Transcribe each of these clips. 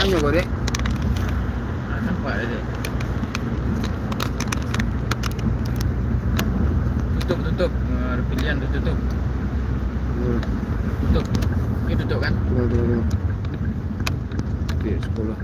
nyo kok, Dek. Nampak dah dia. Tutup. Ada pilihan tu tutup. Tutup. Ini tutup kan? Tengok. Okey, sekolah.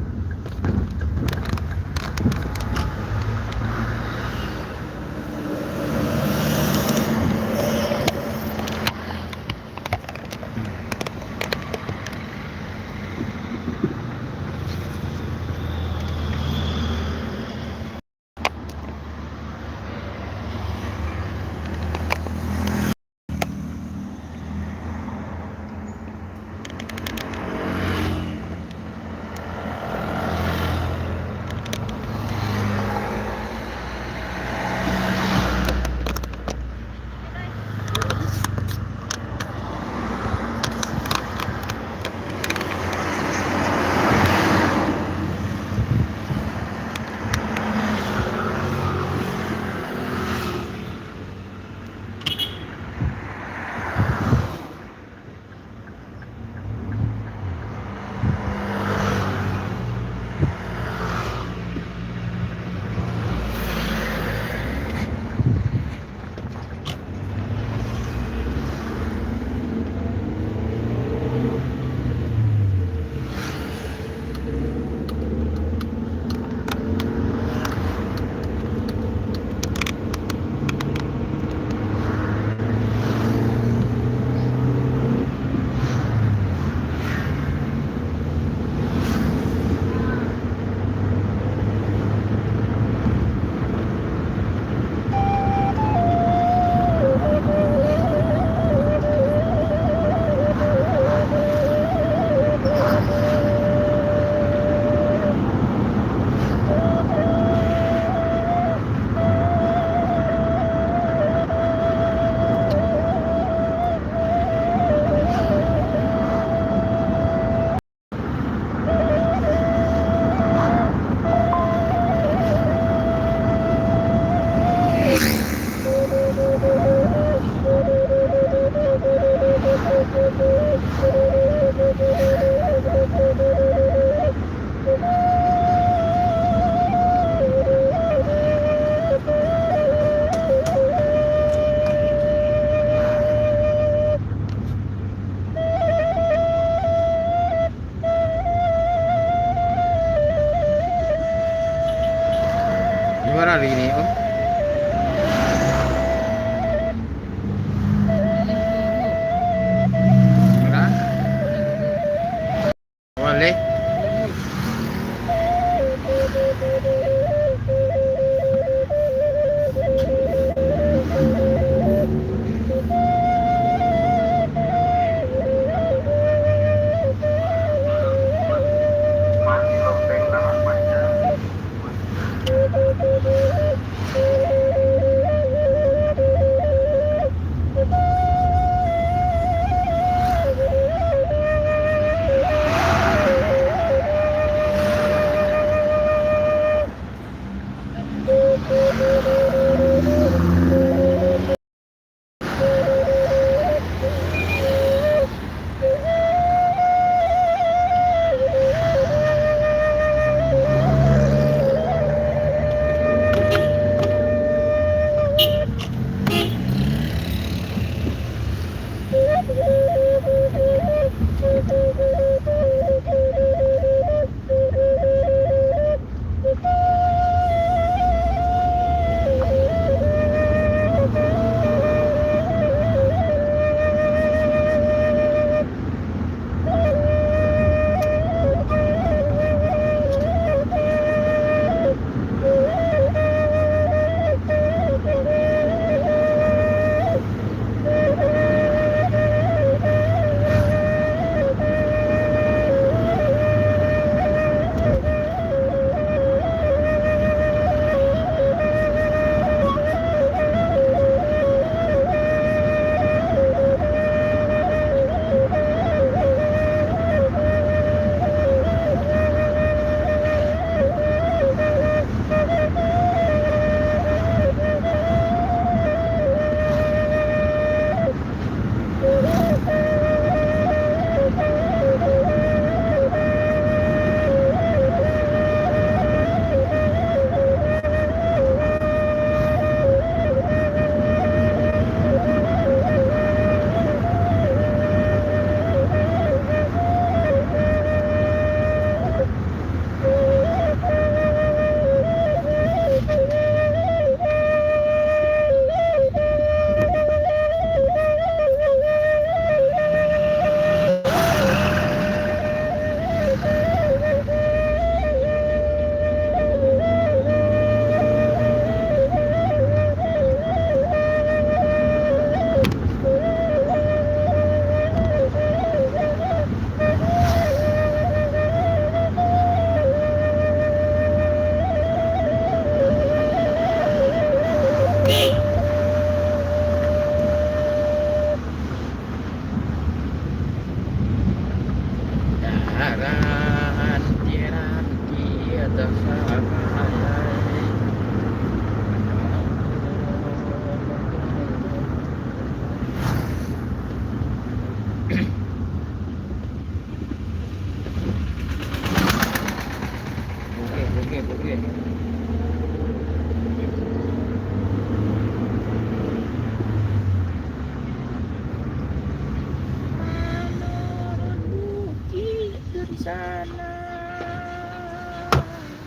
sana.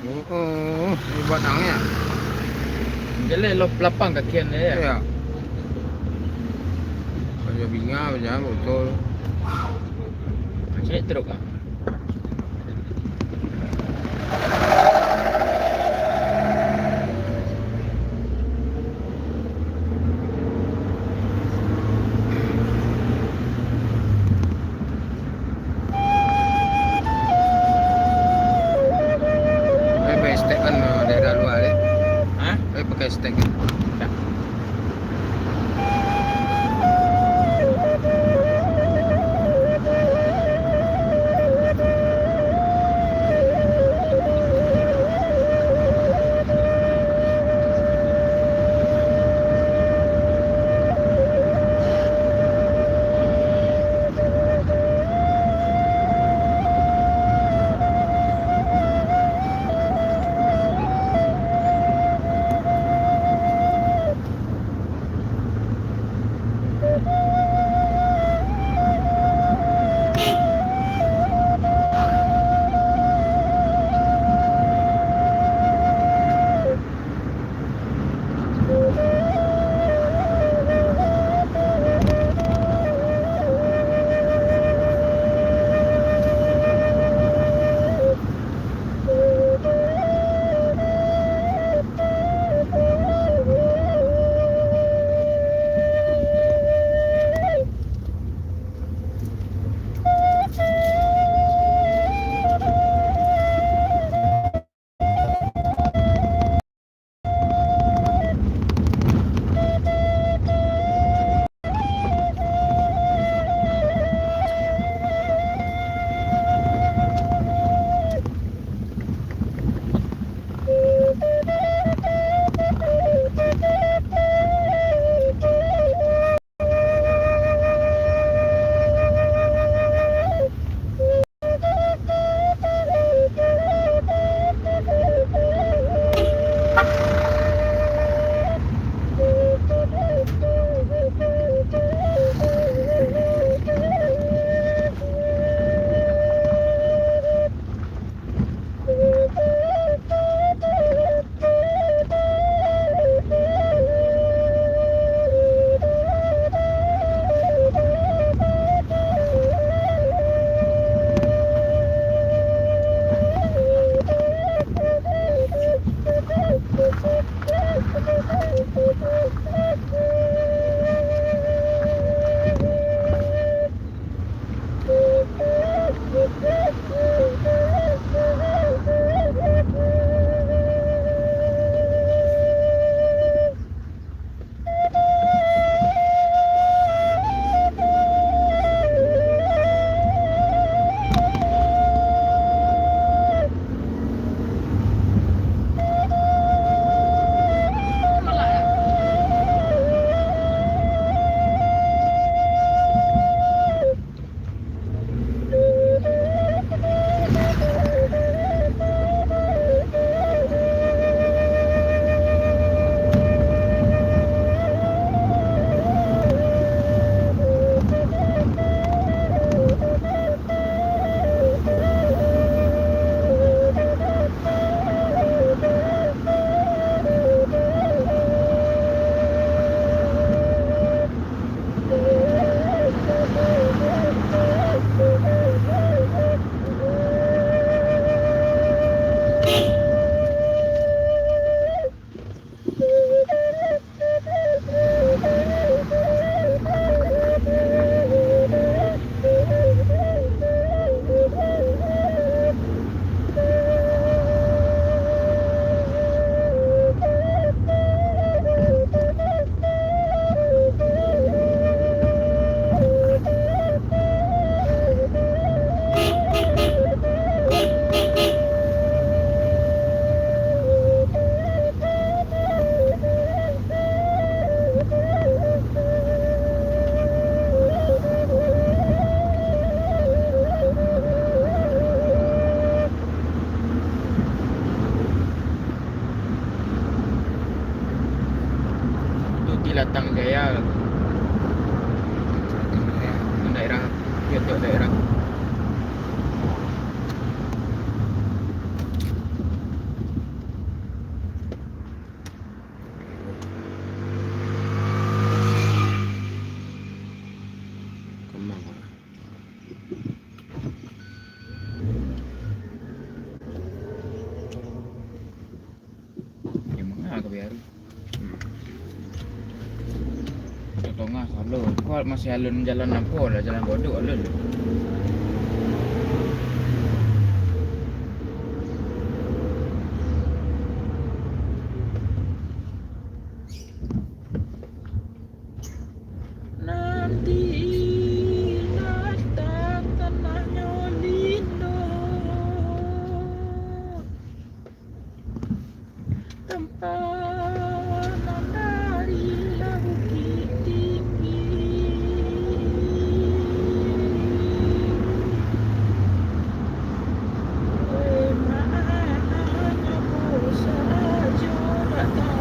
Ini buat angin. Jalan lapang kakian dia ya. Ya. Baca binga, baca betul. Cek teruk ah. Pakai stek kan daerah luar deh. Hah? Pakai stek. Tak. Kemang. Gimana ke biar? Tengah kalau kau masih alun jalan apa lah, jalan bodoh alun. Nanti datang tanahnya lindo, tempanan dari bukit tinggi. Maknanya ku saja tak tahu.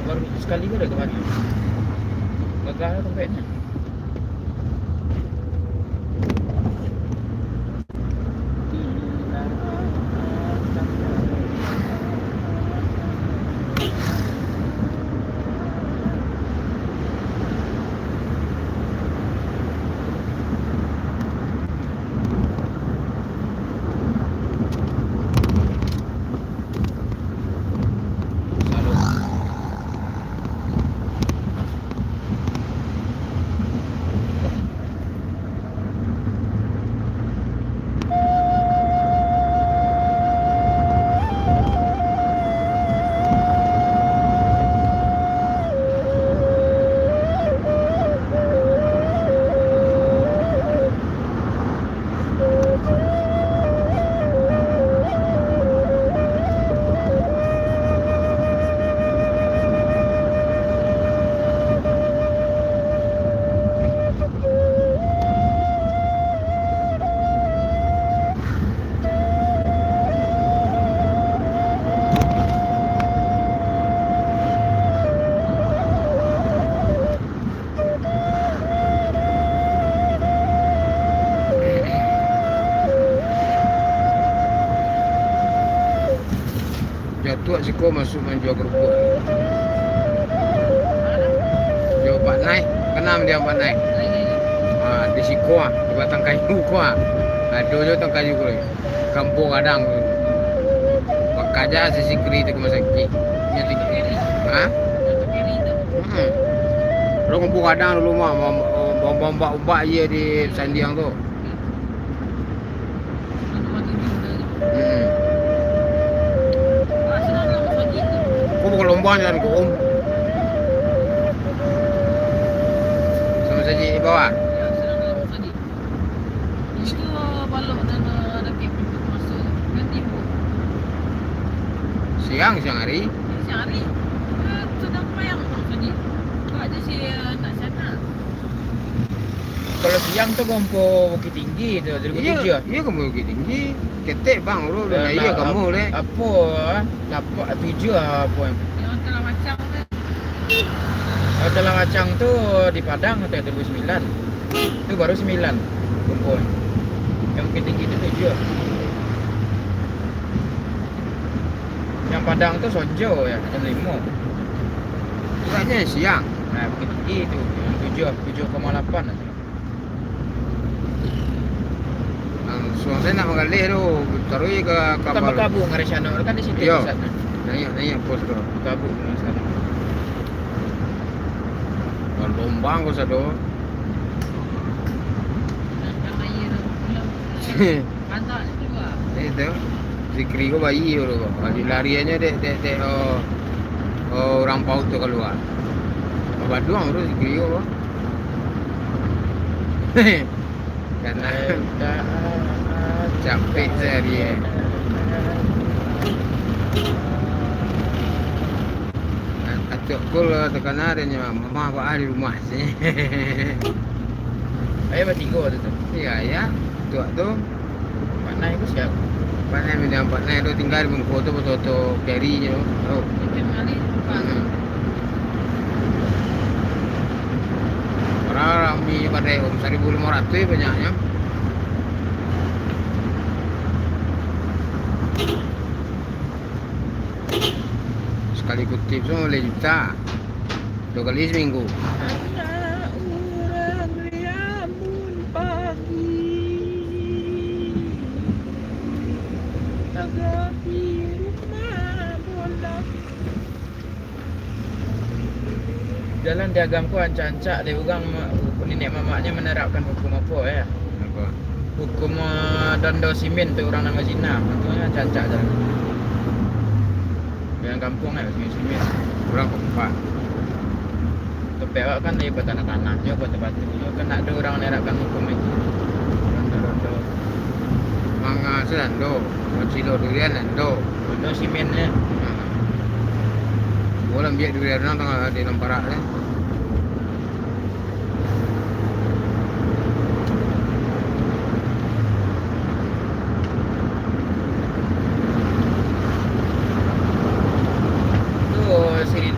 Baru sekali ke dah kemarin. Gagal tempatnya. Jatuh si kau masuk main jual kerupuk. Jual Pak Naik, kenal dia Pak Naik. Di si kau, di batang kayu kau. Dulu batang kayu kau. Kampung kadang. Kaja si kiri tu kemana sakit. Nyati. Hah? Lo kampung kadang dulu mah ombak je di Sandiang tu. Kau bukan lomba jalan kau. Sama saja di bawah. Itu balok dan ada keping masuk ke timur. Siang hari. Siang hari sedang payang tadi. Kau ada si nak sana. Kalau siang tu kompo Bukit Tinggi tu, dari Bukit Tinggi. Iya kamu Bukit Tinggi. Ketek bang lu dah iya kamu le. Apa? Lapak 7 apa yang Yang telah macam tu. Dalam Macang tu di Padang tu 2009. Itu baru 9 kompo. Yang Bukit Tinggi tu 7. Yang Padang tu Sonjo ya, jam 5. Agaknya siang. Nah, Bukit Tinggi tu yang 7,8 tu. Langsung saya nak mengalih tu. Taruh ke kapal. Tambah kabung Ngaresano kan di situ Yo. pusatnya. Nanya pos tu. Kabung sana. Kalau lombang kau sado. Yang air pulang. Pantak ni keluar. Itu. Zikri kau bayi tu. Lari-lariannya dek orang paut tu keluar. Baduang tu zikri kau. Karena capek sehari. Atuk kul tekanan dia mama apa di rumah sih. Ayah bertiga tu. Iya ya, tua tu. Pak Nai pun siap. Panen mediam panen tu tinggal mengfoto foto carry-nya. Oh. Itu kali. Hmm. Orang mi pada 1.500 ya banyaknya. Sekali kutip semua boleh juta. 2 kali seminggu. Anak orang riambun pagi Tagap di rumah bola. Jalan di agamku ancak-ancak dia orang nenek mamaknya menerapkan hukum apa ya? Apa? Hukum dondo simen tu orang nama zina. Maknanya ancak-ancak jalan. Yang kampung kan simen. Kurang kompak. Tepek awak kan dia buat tanah-tanah, dia buat batu. Kan ada orang menerapkan hukum itu. Dondo. Manga sedando. Cilo durian ando. Dondo simennya. Boleh ambil durian orang tengah di Namparak ni.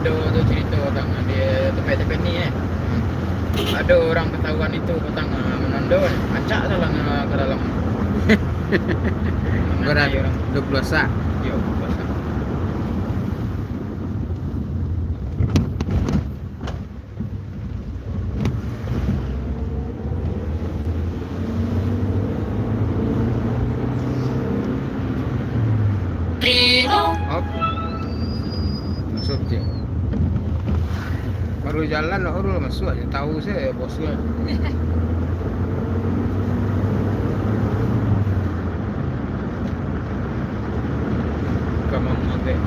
Tu cerita tentang dia tempat-tempat ni Ada orang ketahuan itu tentang menondo acak salah ke dalam. Berat Menandai orang. 20 sak. Yo, pasal. Hop. Masuk je. Baru jalan baru masuk aja. Tahu saya bosnya. Kamang magek.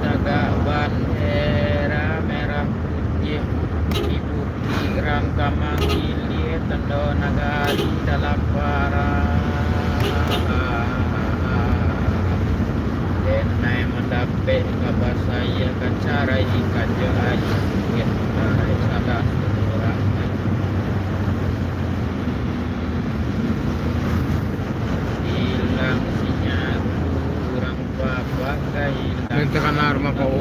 Jaga bendera merah putih ibu rangka manggili tendo nagari dalam para denai mendapat kabar saya kan cara ikan je ayu mungkin dari salah orang hilang sinyal kurang pakai Nanti kan rumah pau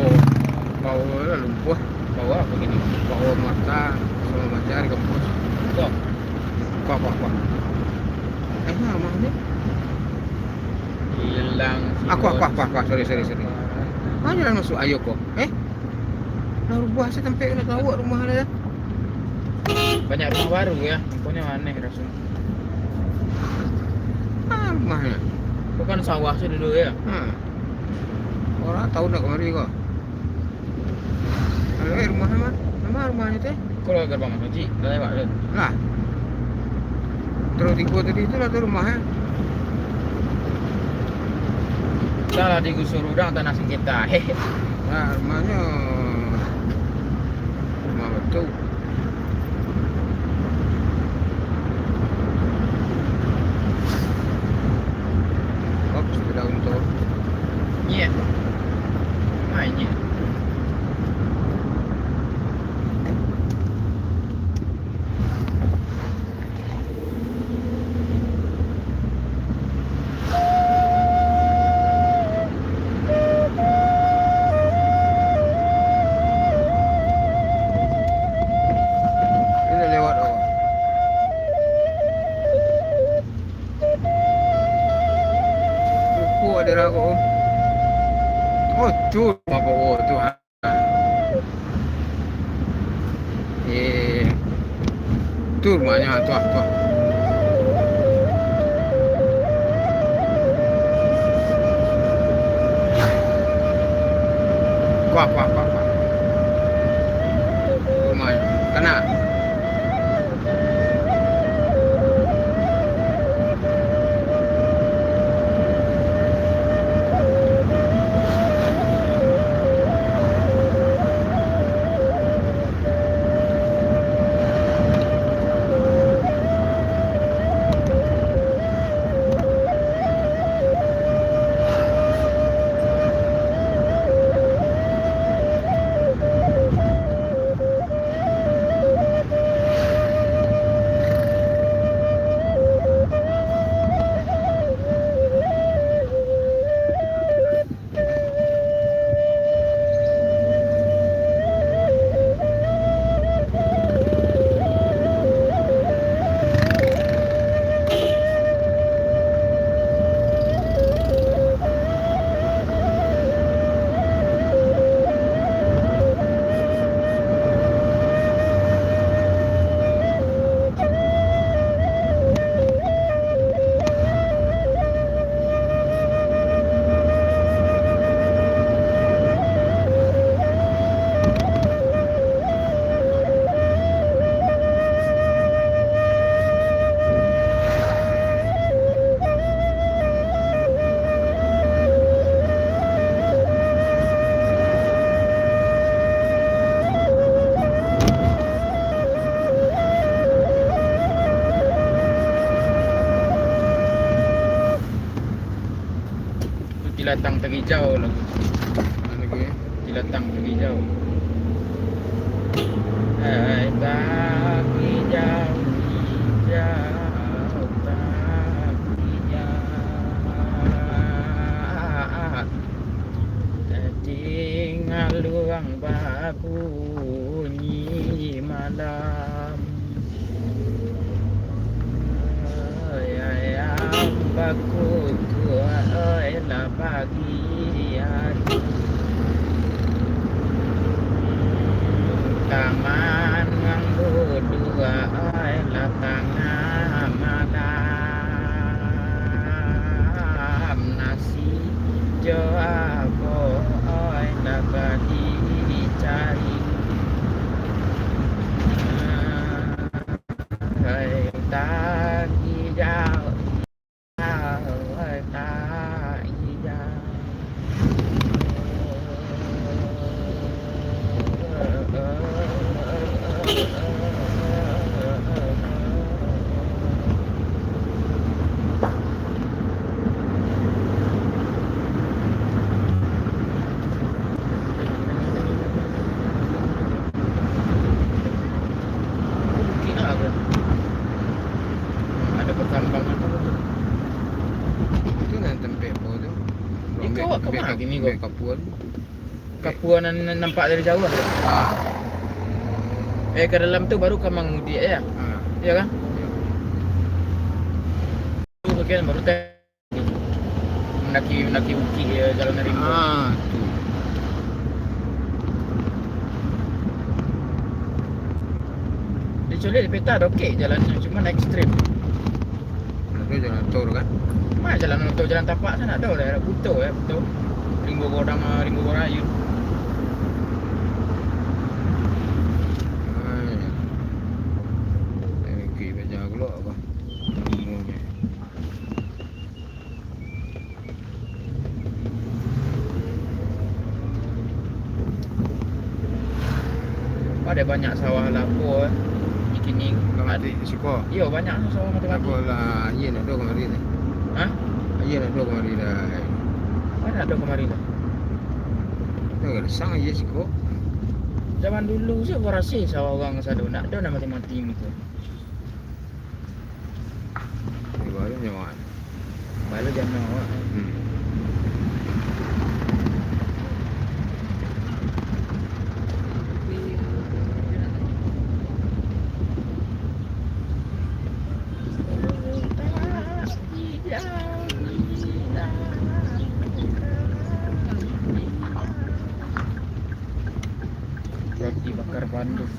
lumpuh. bawa begini Pau mata sama macam di kampus. kok Kuah. Mana ni? hilang Kuah. Sorry. Mana jalan masuk ayo kok? Nah rubah saya tempat nak tahu rumah dia. banyak rumah baru ya pokoknya aneh rasanya Rumahnya. bukan sawah sih dulu ya Orang tahu nak kemari kok. Rumahnya mana? Nama rumahnya teh? kalau gerbang haji dah lewat tu Lah. Terus tiga tadi itu lah tu rumahnya. salah digusur udang tanah sengketa hehe Nah rumahnya rumah betul. Sudah untuk iya mainnya ini lewat awak. Rupu ada ragu. Oh tu apa tu tu rumahnya tu. Kuah. Rumahnya. Kena. Cilatang Terhijau lagu. Lagi ya. Cilatang Terhijau. Hai tak hijau, hijau tak hijau. Tinggal luang bunyi malam. Ayam baku oi lah pagi hari. Taman ngang dua oi lah tengah malam. Nasi jawabo oi lah dicari. Hai tak hijau, hai tak hijau. Bukit lah apa? Ada pertambangan apa tu? Itu nak tempat apa tu? Ikut awak ke mana gini kau? Kapuan. Kapuan nampak dari jauh lah. Ah. Ke dalam tu baru kau mengudi ya? Ah. Ya kan? Tu bagian baru mendaki bukit jalan rimba. Ah, tu. Dia colek di peta ada okey jalannya cuma ekstrim. Ada jalan tol kan? Mana jalan motor jalan tapak sana ada daerah Buto betul. Rimbo Godang Rimbo Gorayun. Okey, baca keluar apa? Semuanya. Ada banyak sawah lapor kini. Mati suka. Iya banyak sawah Apa mati-mati. lah, iya nak dua kemari ni. Hah? Iya nak dua kemari dah. Mana ada kemarin dah. Tu kan sang iya suka. Zaman dulu sih gua rasa sawah orang sana nak ada nak mati-mati gitu. Ni baru nyawa. Baru jangan awak. Roti bakar Bandung.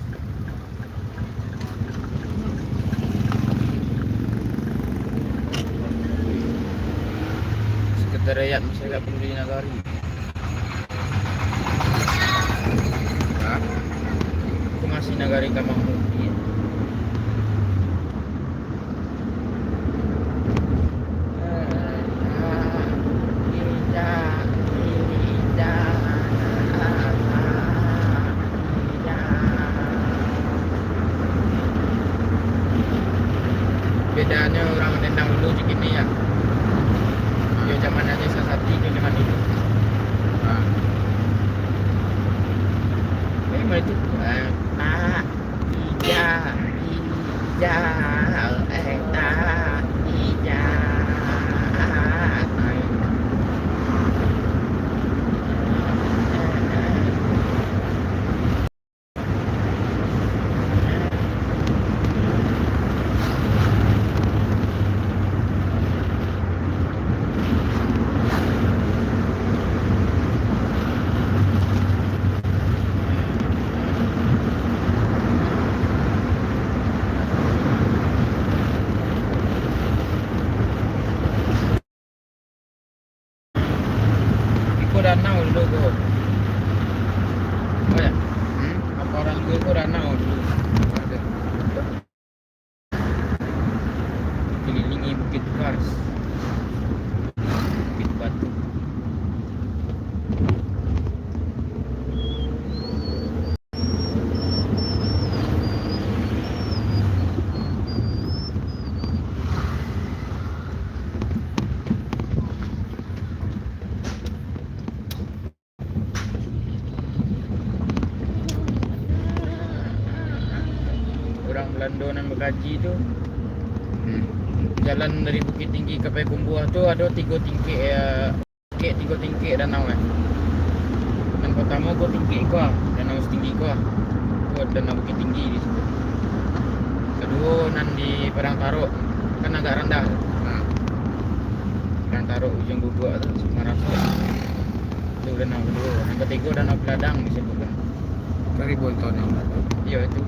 Sekretariat Masyarakat Peduli Nagari. Ha? Itu masih Nagari Kamang Mukti. Bedanya orang Nendang dulu je gini ya. Dia zaman aja sesati ke zaman dulu. Ha. Memang itu tak hijau, hijau, tak hijau. Ikut danau dulu tu. Oh ya, apa orang dulu ikut danau dulu. Ada. Kelilingi Bukit Kars, Bukit Batu. Donan Bekasi itu Hmm. jalan dari Bukit Tinggi ke Payakumbuh tuh ada tiga tinggi danau ya. Dan pertama gua tinggi gua, danau setinggi gua danau Bukit Tinggi di situ. Kedua nan di Padang Taro kan agak rendah. Nah, Padang Taro ujung Guguk itu Sumaraso. Itu danau kedua. Yang ketiga danau Peladang disebutkan. seribuan tahun yang lalu. Iya itu.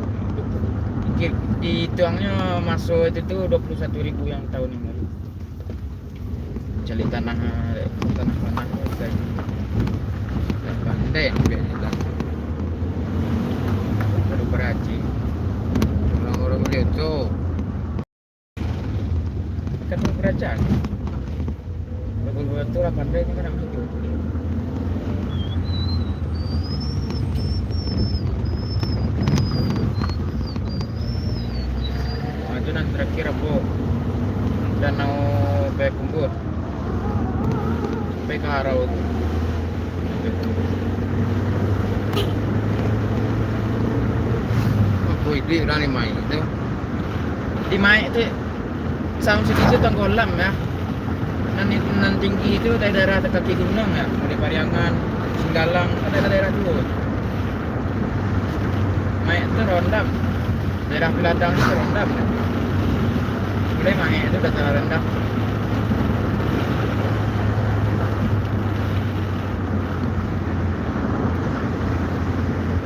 Dituangnya masuk itu tuh 21.000 yang tahun yang lalu. Cari tanah guys. Pandai yang biasa lah. Baru beraji. Orang-orang beliau tu. Kan baru beraja. Baru tu lah pandai ni kan nak itu. Itu nanti terakhir apa? Danau Payakumbuh. Sampai ke Harau tu. Aku ini orang ni main tu. Di Mai itu Sound City itu tenggelam ya. Nan tinggi itu daerah kaki gunung ya, mulai Pariangan, Singgalang, ada daerah dulu. Mai itu rondam. Daerah Peladang itu rondam ya. Mulai Mai itu dataran rendah.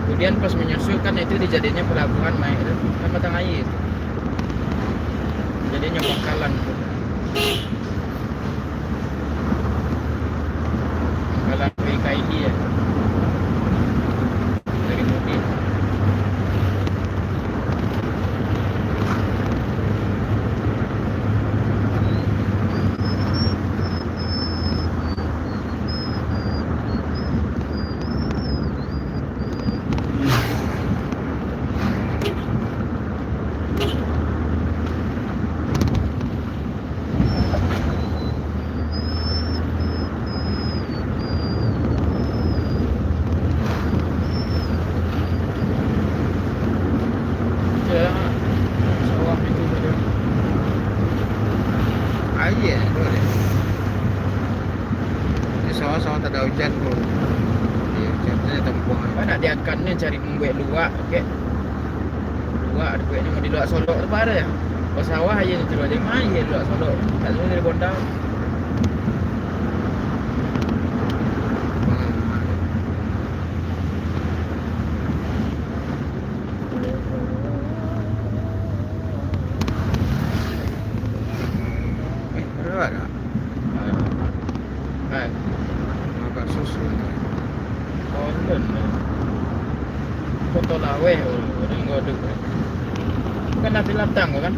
Kemudian pas menyusul kan itu dijadinya pelabuhan Mai itu kan batang air itu. Jadinya Bangkalan itu. Bangkalan PKID ya. Dari Mudi. Ya, sawah itu saja. Air tu deh. Ini sawah-sawah tak ada hujan pun. Ya, hujannya tempuh. Apa nak diakannya cari membuat luak, okey. Luak, duitnya mau di luak Solok tu ada ya. Pas sawah aja tu aja mai ya luak Solok. Tak semua dari Bondang. Berapa dah? Kan. Makan susu. Konten. Foto lawe orang godok. Kan nanti latang kan?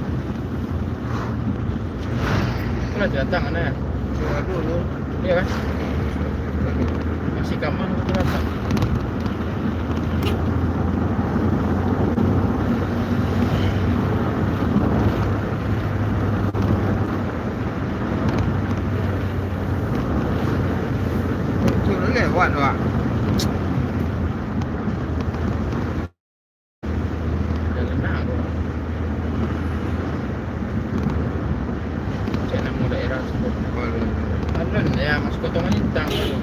Kalau datang mana ya? Coba dulu. Iya kan? Masih kamar nanti latang. Itu lewat wak. Jalan nak aku. Cek nama daerah sebut. Alun ya, masuk Kotongan Lintang tu.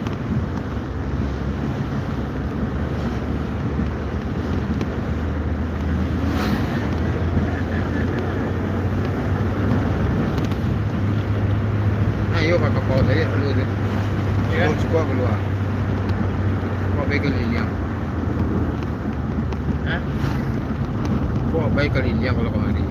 Ayo kakak kau tadi dulu tu. Ya. Kau cuba keluar. Kau baik kali liang. Hah? Kau baik kali liang kalau kau hari.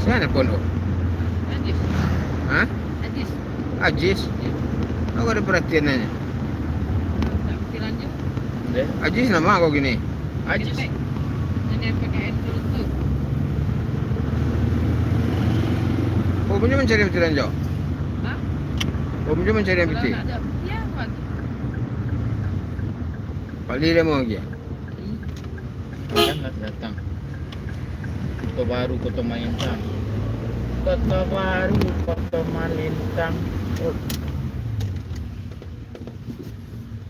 Siapa pun tu? Ajis. Hah? Ajis. Ajis. Aku ada perhatiannya. Tak pikiran je. Deh. Ajis nama kau gini. Ajis. Jadi pakai air tutup. Kau punya mencari yang pitiran jauh. Hah? Kau punya mencari yang Kalau piti. nak ada. Ya, Wan. Pali dia mau lagi. Kan nggak datang. Kota Baru, Kota Malintang. Kota Baru, Kota Malintang. Oh.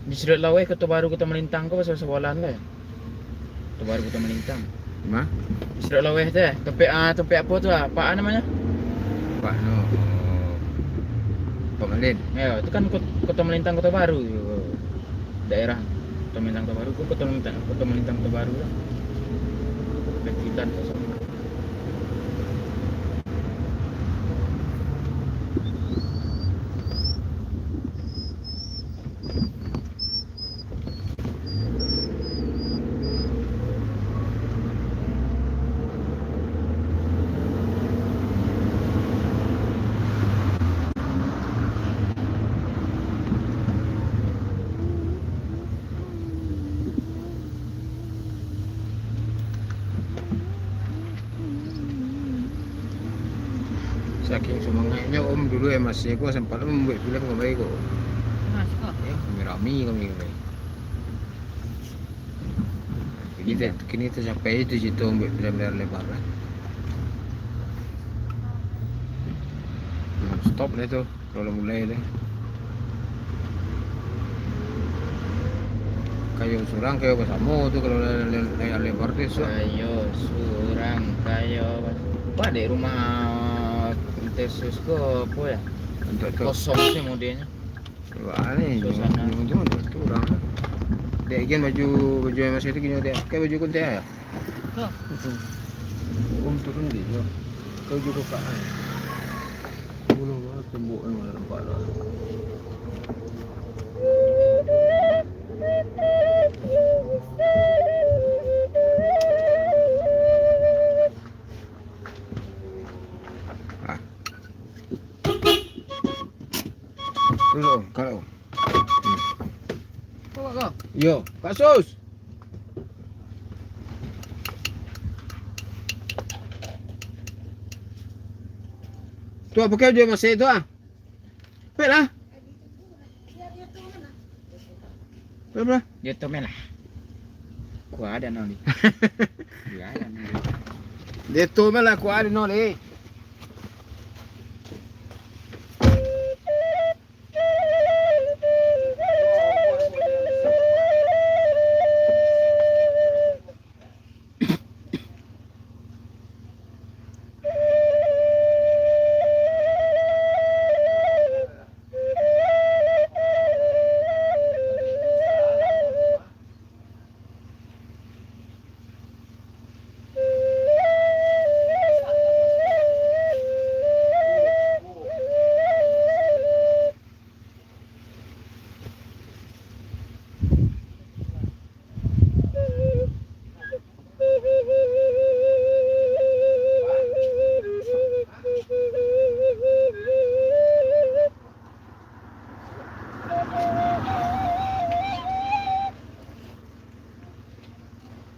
Di Sudut Lawai, Kota Baru, Kota Malintang kau pasal sekolahan lah. Kota Baru, Kota Malintang. Mah? Di Sudut Lawai tu, tempat apa tu? Apa namanya? Pak no. Pak Malin. Ya, itu kan Kota Malintang, Kota Baru. Daerah Kota Malintang, Kota Baru. Kota Malintang, Kota Baru lah. Kita Saking semangatnya Om dulu ya Mas, gua sempat membuat film kembali kok. Mas kok. Rami kami kembali. Kini kita sampai itu situ membuat film lebar lah. Stop lah itu kalau mulai deh. Kayu surang kayu bersama tuh kalau layar lebar tuh so. Kayo surang kayo. Wah, di rumah Tesus ke apa ya? Untuk tuh. Kosong sih modelnya. Wah nih, Suasana. jangan tuh orang. Dia ikan baju yang masih itu gini dia. Kayak baju kunti ya. Kok. Turun di yo. Kau juga kak. Belum lah tembok yang ada tempat lah. Kalau. Kok. Yo, kasus. Tu apa kau dia masih itu ah? Pet lah. Berapa? Dia tu lah. Gua ada noli. Dia ada noli. Dia tu malah aku ada nol.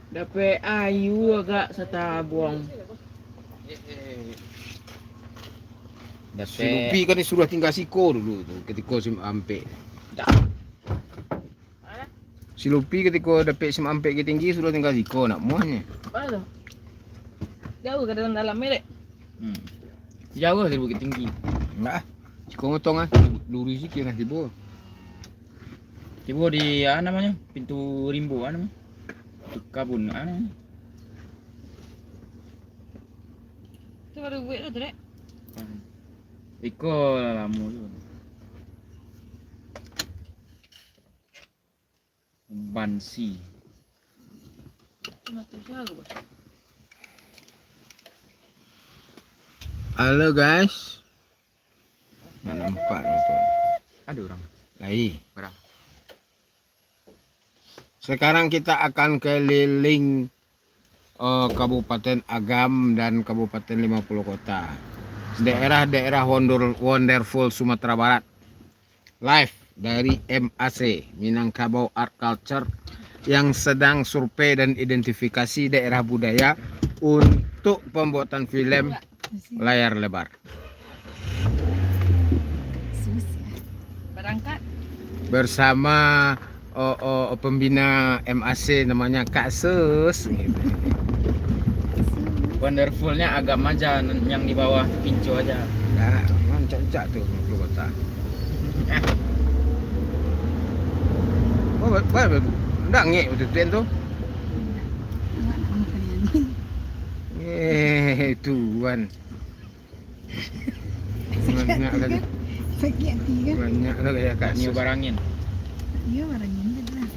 Dapat ayu agak setabung. Si Lupi kan disuruh tinggal Siko dulu tu ketika Sim Ampek. Si Lupi ketika dapat Sim Ampek ke tinggi suruh tinggal Siko nak muahnya. Mana tu? Jauh ke dalam merek. Jauh dari Bukit Tinggi. Enggak ah. Siko ngotong ah. Lurus sikit lah tiba. Tiba di namanya? Pintu Rimbo namanya? Kabun namanya? Tu baru buat tu Dek. Iko lama tu. Bansi. Cuma tu jauh. Halo guys. Nampak tu. Ada orang. Lai. Berapa? Sekarang kita akan keliling Kabupaten Agam dan Kabupaten 50 Kota. Daerah-daerah wonderful Sumatera Barat. Live dari MAC Minangkabau Art Culture yang sedang survei dan identifikasi daerah budaya untuk pembuatan film layar lebar. Berangkat. Bersama pembina MAC namanya Kak Sus gitu. Wonderfulnya agak manja yang di bawah pincu aja. Nah, cocok tuh ke kota. Oh, enggak ngek betul tuh. Tuan. Banyak lagi. Sakit hati kan? Banyak lagi ya Kak New Sus. barangin. Iya barangnya gitu lah.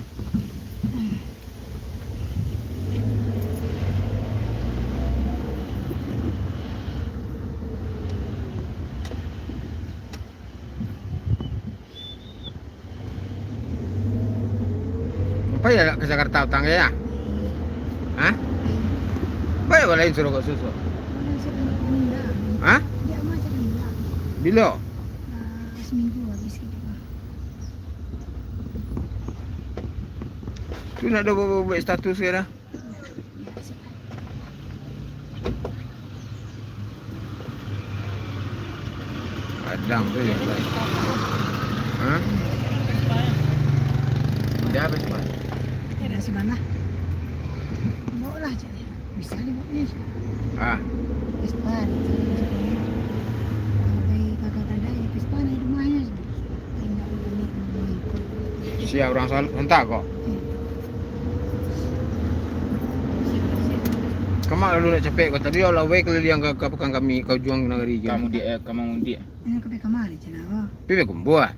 Apa ya ke Jakarta utang ya? Hah? Apa ya lain suruh kok susu? Orang sedang meninggal. Hah? Dia macam meninggal. Bila? Seminggu habis gitu. Tu nak ada buat status ke dah? Padang tu je. Hah? Udah habis Pak. Ya dah sebelah. Bawa lah je. Bisa dia bawa ni. Ah, Vespa. Kalau kakak tak ada ya Vespa ni rumahnya. Tinggal ni ikut. siap orang hentak kok. Kamu lalu nak capek kau tadi Allah way kalau yang ke pekan kami kau juang negeri je. Kamu dia Ini ke kamar je lah. Pipi kumbuah.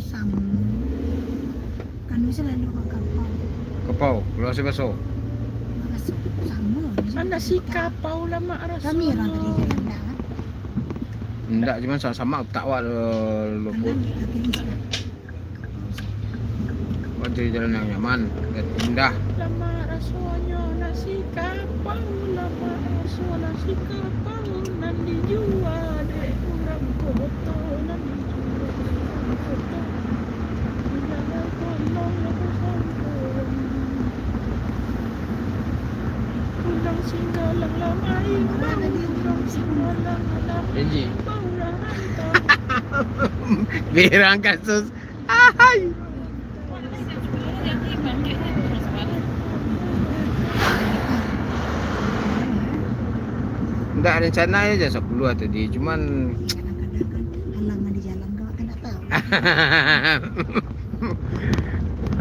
Sam. Kan bisa lalu ke kapal. Kepau, kalau saya besok. Sama. Anda si kapau lama Kami orang tadi jalan dah kan. Enggak cuma sama-sama tak wak luput. Buat jadi jalan yang nyaman dan indah. Lama rasanya nasi kapau, lama rasanya nasi kapau nan dijual deh orang kota nan dijual orang kota. Jangan tolong aku sampun. Pulang singgalang lam air, pulang singgalang lam Janji. baulah hantar. Berang kasus. Hai. Enggak rencana aja 10 tadi, cuman Kadang-kadang kan halangan di jalan kau kan tak tahu.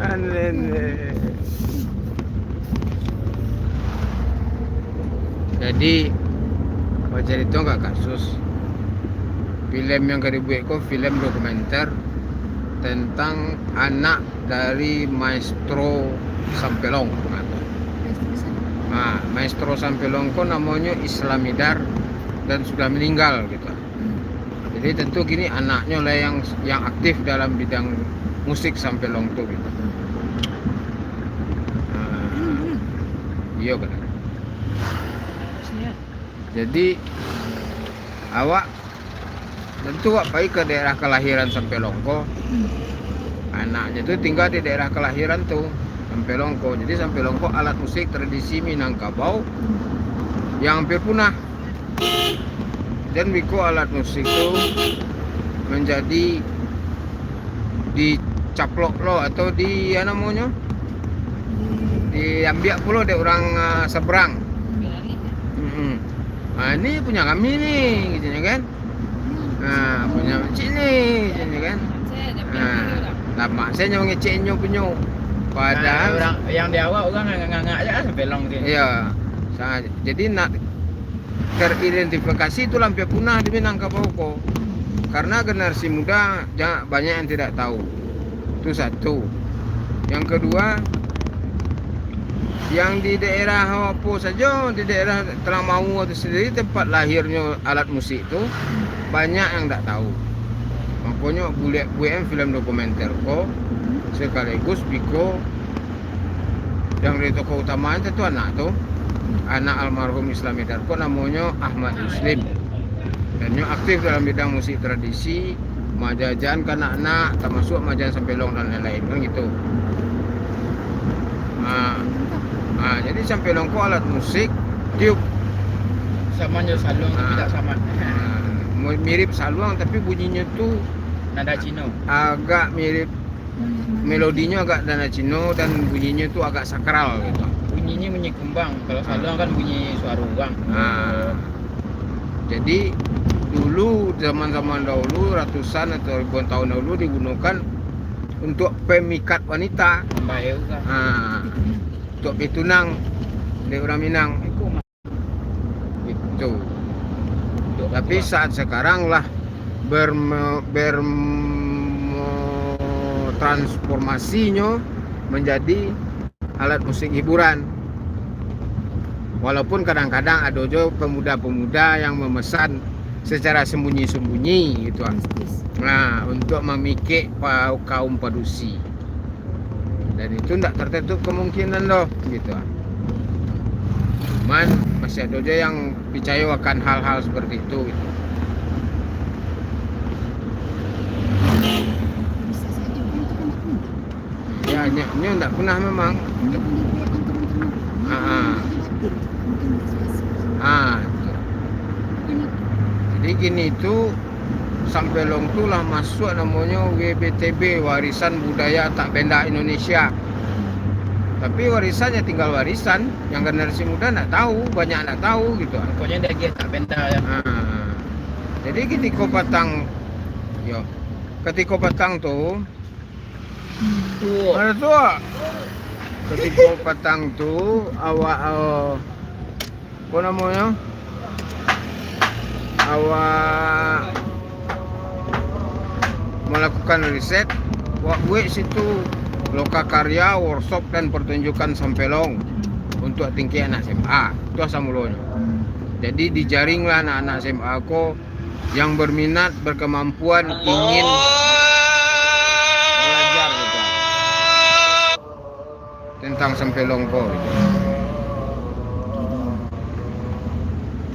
Aneh. Jadi wajar itu enggak kasus. Film yang kau dibuat kau film dokumenter tentang anak dari maestro Sampelong. Nah, maestro Sampelong kau namanya Islamidar dan sudah meninggal gitu. Jadi tentu gini anaknya lah yang aktif dalam bidang musik Sampelong tuh gitu. Iya benar. Jadi awak tentu awak pergi ke daerah kelahiran Sampelongko. Anaknya tuh tinggal di daerah kelahiran tuh Sampelongko. Jadi Sampelongko alat musik tradisi Minangkabau yang hampir punah. Dan biko alat musik itu menjadi dicaplok lo atau di apa namanya diambil pula deh orang seberang. Nah, ini punya kami nih, gitu kan? Nah, punya cik nih, gitu kan? Nah, lama saya nyawa ngeceknya punya. Padahal orang yang di awal orang ngangak aja Sampelong gitu. iya. Jadi nak teridentifikasi itu hampir punah di Minangkabau. Karena generasi muda banyak yang tidak tahu. Itu satu. Yang kedua, yang di daerah apa saja, di daerah Telangmau itu sendiri tempat lahirnya alat musik itu banyak yang tak tahu. Makanya buat film dokumenter kok sekaligus biko yang dari tokoh utama itu anak tuh, anak almarhum Islamidar kok namanya Ahmad Muslim. Dan yang aktif dalam bidang musik tradisi, majajan ke anak-anak, termasuk majajan Sampelong dan lain-lain kan gitu. Jadi Sampelong kok alat musik tiup Sama aja salung tapi tak sama. mirip saluang tapi bunyinya tuh Nada Cino. agak mirip melodinya agak Dana Cino dan bunyinya itu agak sakral gitu. Bunyinya bunyi kembang. Kalau saluang kan bunyi suara ruang. Nah, jadi dulu zaman-zaman dahulu ratusan atau ribuan tahun dahulu digunakan untuk pemikat wanita. Membayar juga. Nah, untuk pitunang di orang Minang itu. Tapi saat sekarang lah transformasinya menjadi alat musik hiburan. Walaupun kadang-kadang ada juga pemuda-pemuda yang memesan secara sembunyi-sembunyi gitu. Nah, untuk memikik kaum padusi. Dan itu tidak tertutup kemungkinan loh gitu. Cuman masih ada juga yang percaya akan hal-hal seperti itu gitu. Bisa saja kan itu kan tak mudah. Ya, ini tidak pernah memang. Ini pun diberikan teman-teman. Ah. Mungkin tak sia-sia. Itu. Kan itu. Jadi gini itu Sampelong tuh lah masuk namanya WBTB, Warisan Budaya Tak Benda Indonesia. Tapi warisannya tinggal warisan, yang generasi muda nggak tahu, banyak nggak tahu gitu. Pokoknya dia giat tak benda ya. Jadi ketika patang tuh, ada tua. Ketika patang tuh awak apa namanya? Awak melakukan riset, gue situ lokakarya, workshop dan pertunjukan Sampelong untuk tinggi anak SMA. Itu asal mulanya. Jadi dijaringlah anak-anak SMA ko yang berminat, berkemampuan, ingin belajar gitu, tentang Sampelong ko gitu.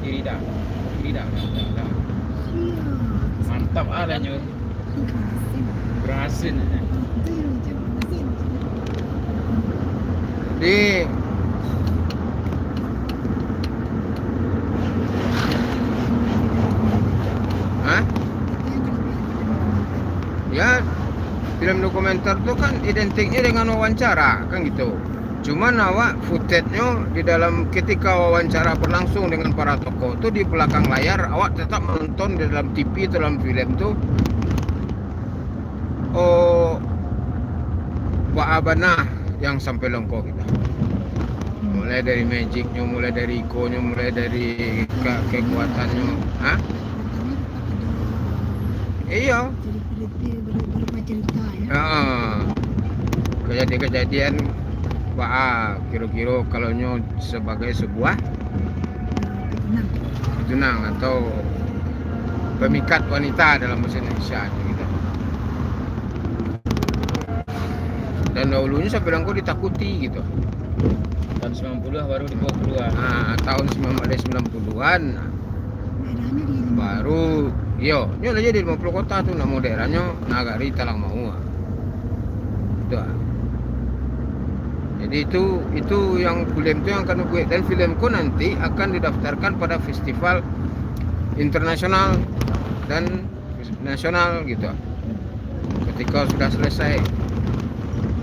Kiri dah. Mantap ada nyur. Berhasil. Jadi ya film dokumenter tuh kan identiknya dengan wawancara kan gitu. Cuman awak footage-nya di dalam ketika wawancara berlangsung dengan para tokoh tuh di belakang layar awak tetap menonton di dalam TV, dalam film tuh Pak Abana yang sampai lengkok kita. Mulai dari magicnya, mulai dari ikonya, mulai dari kekuatannya. Iya. Berupa cerita ya. Kejadian-kejadian kira-kira kalau sebagai sebuah tunang atau pemikat wanita dalam bahasa Indonesia gitu. Dan dahulunya Sampelong ditakuti gitu. Tahun 90 baru dibawa keluar. Tahun 1990-an baru nyonya aja di 50 kota tuh nama daerahnya Nagari Talang Mau. Jadi itu yang film itu yang akan gue, dan filmku nanti akan didaftarkan pada festival internasional dan nasional gitu. Ketika sudah selesai.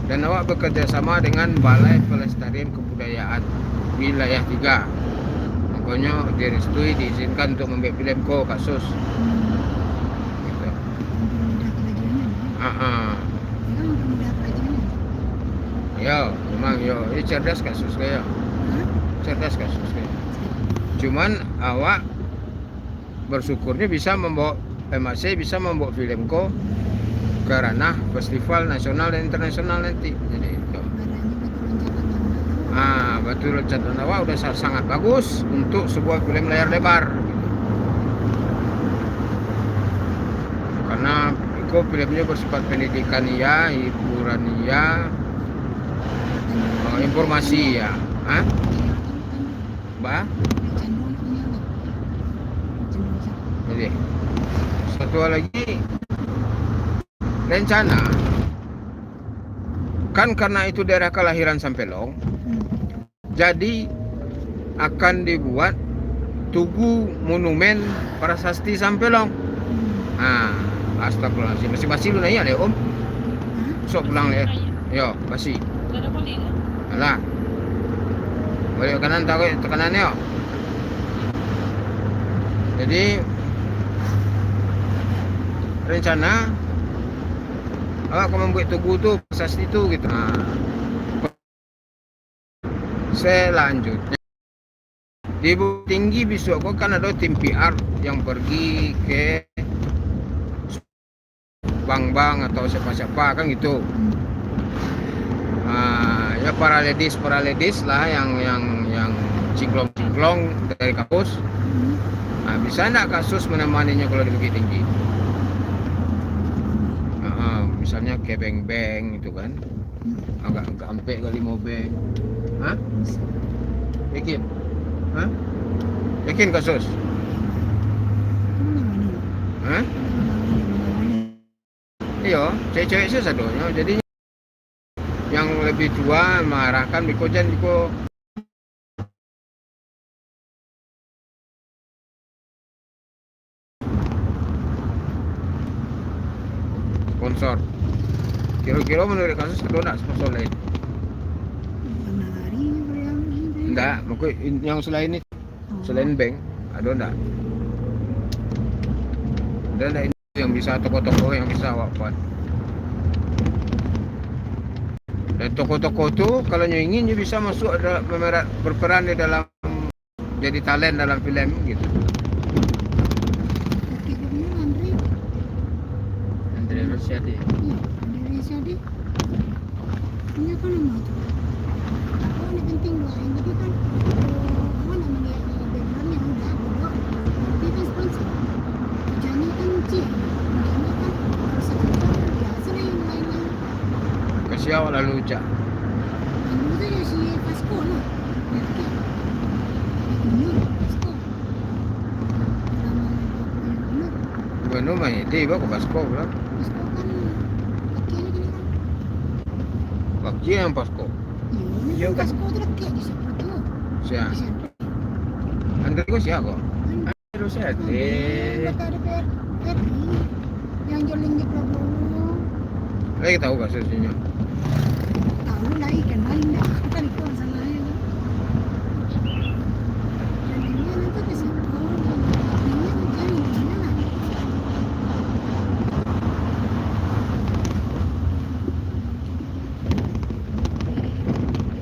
Dan awak bekerja sama dengan Balai Pelestarian Kebudayaan Wilayah 3. Makanya direstui, diizinkan untuk membuat filmku kasus. Gitu. Ya, memang ini cerdas kasus kayak. Cerdas kasus kayak. Cuman awak bersyukurnya bisa membawa MAC, bisa membawa filmku ke ranah festival nasional dan internasional nanti. Jadi itu. Batu loncatan awak udah sangat bagus untuk sebuah film layar lebar. Karena itu filmnya bersifat pendidikan iya, hiburan iya, informasi ya. Jadi satu lagi rencana kan karena itu daerah kelahiran Sampelong, jadi akan dibuat tugu monumen prasasti Sampelong. Astagfirullahaladzim, masih lu nanya deh om. Besok pulang le. Yo, basi. Tak ada balik lah. Alah. Balik kanan tarik tekanan yo. Jadi rencana awak akan membuat tugu tu proses itu gitu. Selanjutnya di Bukit Tinggi besok kau kan ada tim PR yang pergi ke bank-bank atau siapa-siapa kan gitu. Ya para ladies lah yang cingklong dari kampus. Bisa enggak kasus menemaninya kalau di Bukit Tinggi? Misalnya ke bank-bank itu kan, agak sampai kali mau bank. Hah? Yakin? Hah? Yakin kasus? Hah? Iya, cewek-cewek sih sadonya. Jadi yang lebih tua marahkan biko jan biko sponsor. Kira-kira menurut kasus kedua nak sponsor lain? Enggak, mungkin yang selain ini, selain bank, ada enggak? Ada enggak ini yang bisa toko-toko yang bisa awak buat? Dan toko-toko tu kalau ingin dia bisa masuk ada berperan di dalam jadi talent dalam filem gitu. Andre Rosiade. Ini apa nama tu? Oh, ini penting loh. Yang tadi kan apa namanya background yang udah bodoh. Dia kan sponsor. Jangan kan cik. Jangan kan harus sponsor biasa lah yang lain-lain. Kasih awak lalu ucap. Yang dulu tu ya si Pasco lah. Okay. Ini Pasco. Nama Bueno, main dia bawa ke Pasko pula. Pasco kan laki lagi ni kan. Bagi yang Pasko. Iya kan. Pasco tu laki di siapa tu? Siapa? Di siapa? Andre kau siapa? Andre Rosiade. Kata ada RI yang joling di Prabowo. Lagi tahu kasusnya. Tahu lah ikan lain dah. Aku kan ikut sama dia. Dan ini nanti ke siapa? Ini mencari di mana?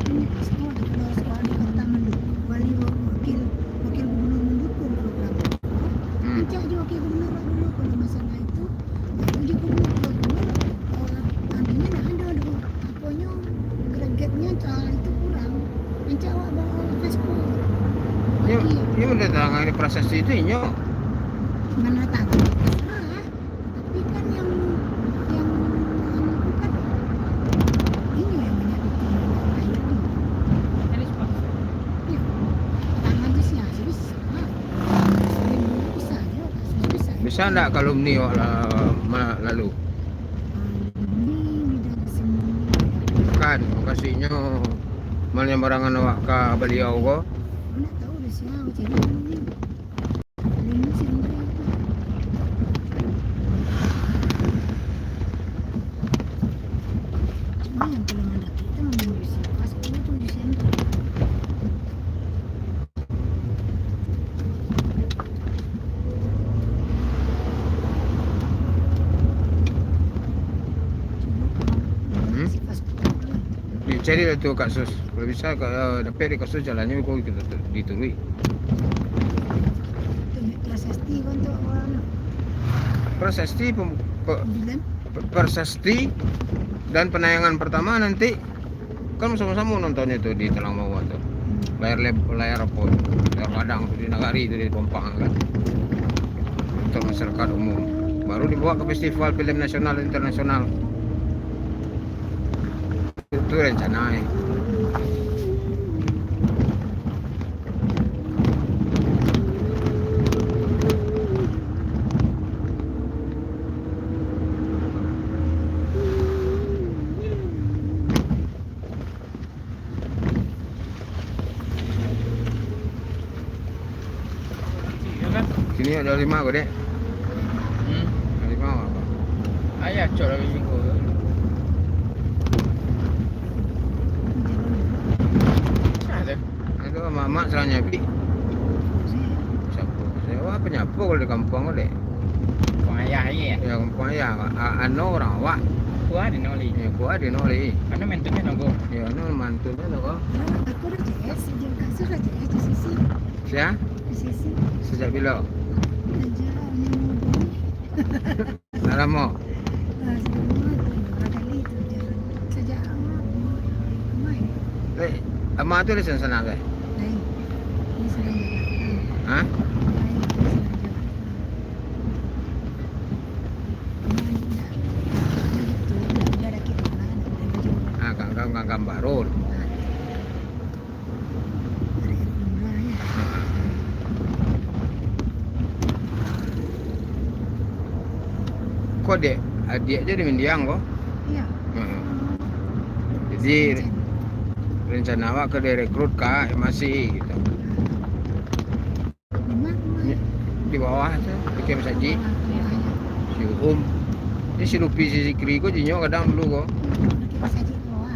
Ini Pasco ada keluar sekolah di kota mendukung. Wali wakil gubernur mendukung program. Ancak je wakil gubernur dulu kalau masalah itu. Lalu dia gubernur. Andinya dah ada apanya gregetnya itu kurang. Ancak awak bawa Pasco. Ini mendatangani proses itu inyo. Mana tahu terserah. Tapi kan yang kan ini yang menyakiti rakyat ini. Ada sponsor. Ya, tangan tu siapa bisa. Sering bisa dia kasus bisa. Bisa enggak kalumni awak lalu? Ini bidang semua. Kan kasihnya menyambarangan awak ke beliau ko. Aku nak tahu dah siapa cakap ni. Ini si Andre. Cuma yang paling ada kita mengurusi Pasco tu di sentral. Si Pasco tu lah. Cari lah tu kasus. Kalau bisa kalau dapat di kasus jalannya kau kita ditului. Tu nak kelas ST kan untuk orang Prasasti bilang. Prasasti dan penayangan pertama nanti kan sama-sama nontonnya tuh di Telang Bawah tuh. Layar apa? Layar padang tuh di Nagari itu di Pompang kan. Untuk masyarakat umum. Baru dibawa ke festival film nasional dan internasional. Itu rencananya. Ya kan? Sini ada 5 kok, Dek. Hmm. Ada 5 apa? Ayah cok lagi singko. itu mama seranya bi. Siapa? Saya penyapu kalau di kampung deh. Kong ayah ya. Ya kampung ya, ano orang awak. Kuah di noli. Ya kuah di noli. Ano mentunya nonggo. Ya ano mantunya tuh kok. Aku udah CS, sejak kasus udah CS di sisi, Saya di sisi sejak bila? aja yang Dalam mau. sebelumnya beberapa kali itu jalan sejak awal kemarin. Ama tu lesen sana ke? Lain, ini sedang jalan. Hah? Lain, ini sedang jalan. Kemarin udah ada kita kan, udah baju. Ah, kang baru. Hari umrah ya. Kok dek adik aja di Mendiang kok. Iya. Jadi rencana awak ke direkrut kak masih gitu. Di mana? Di bawah tuh di Kem Saji si Ini si Lupi si Sikri kok jinyo kadang dulu kok. Kita saja ke bawah.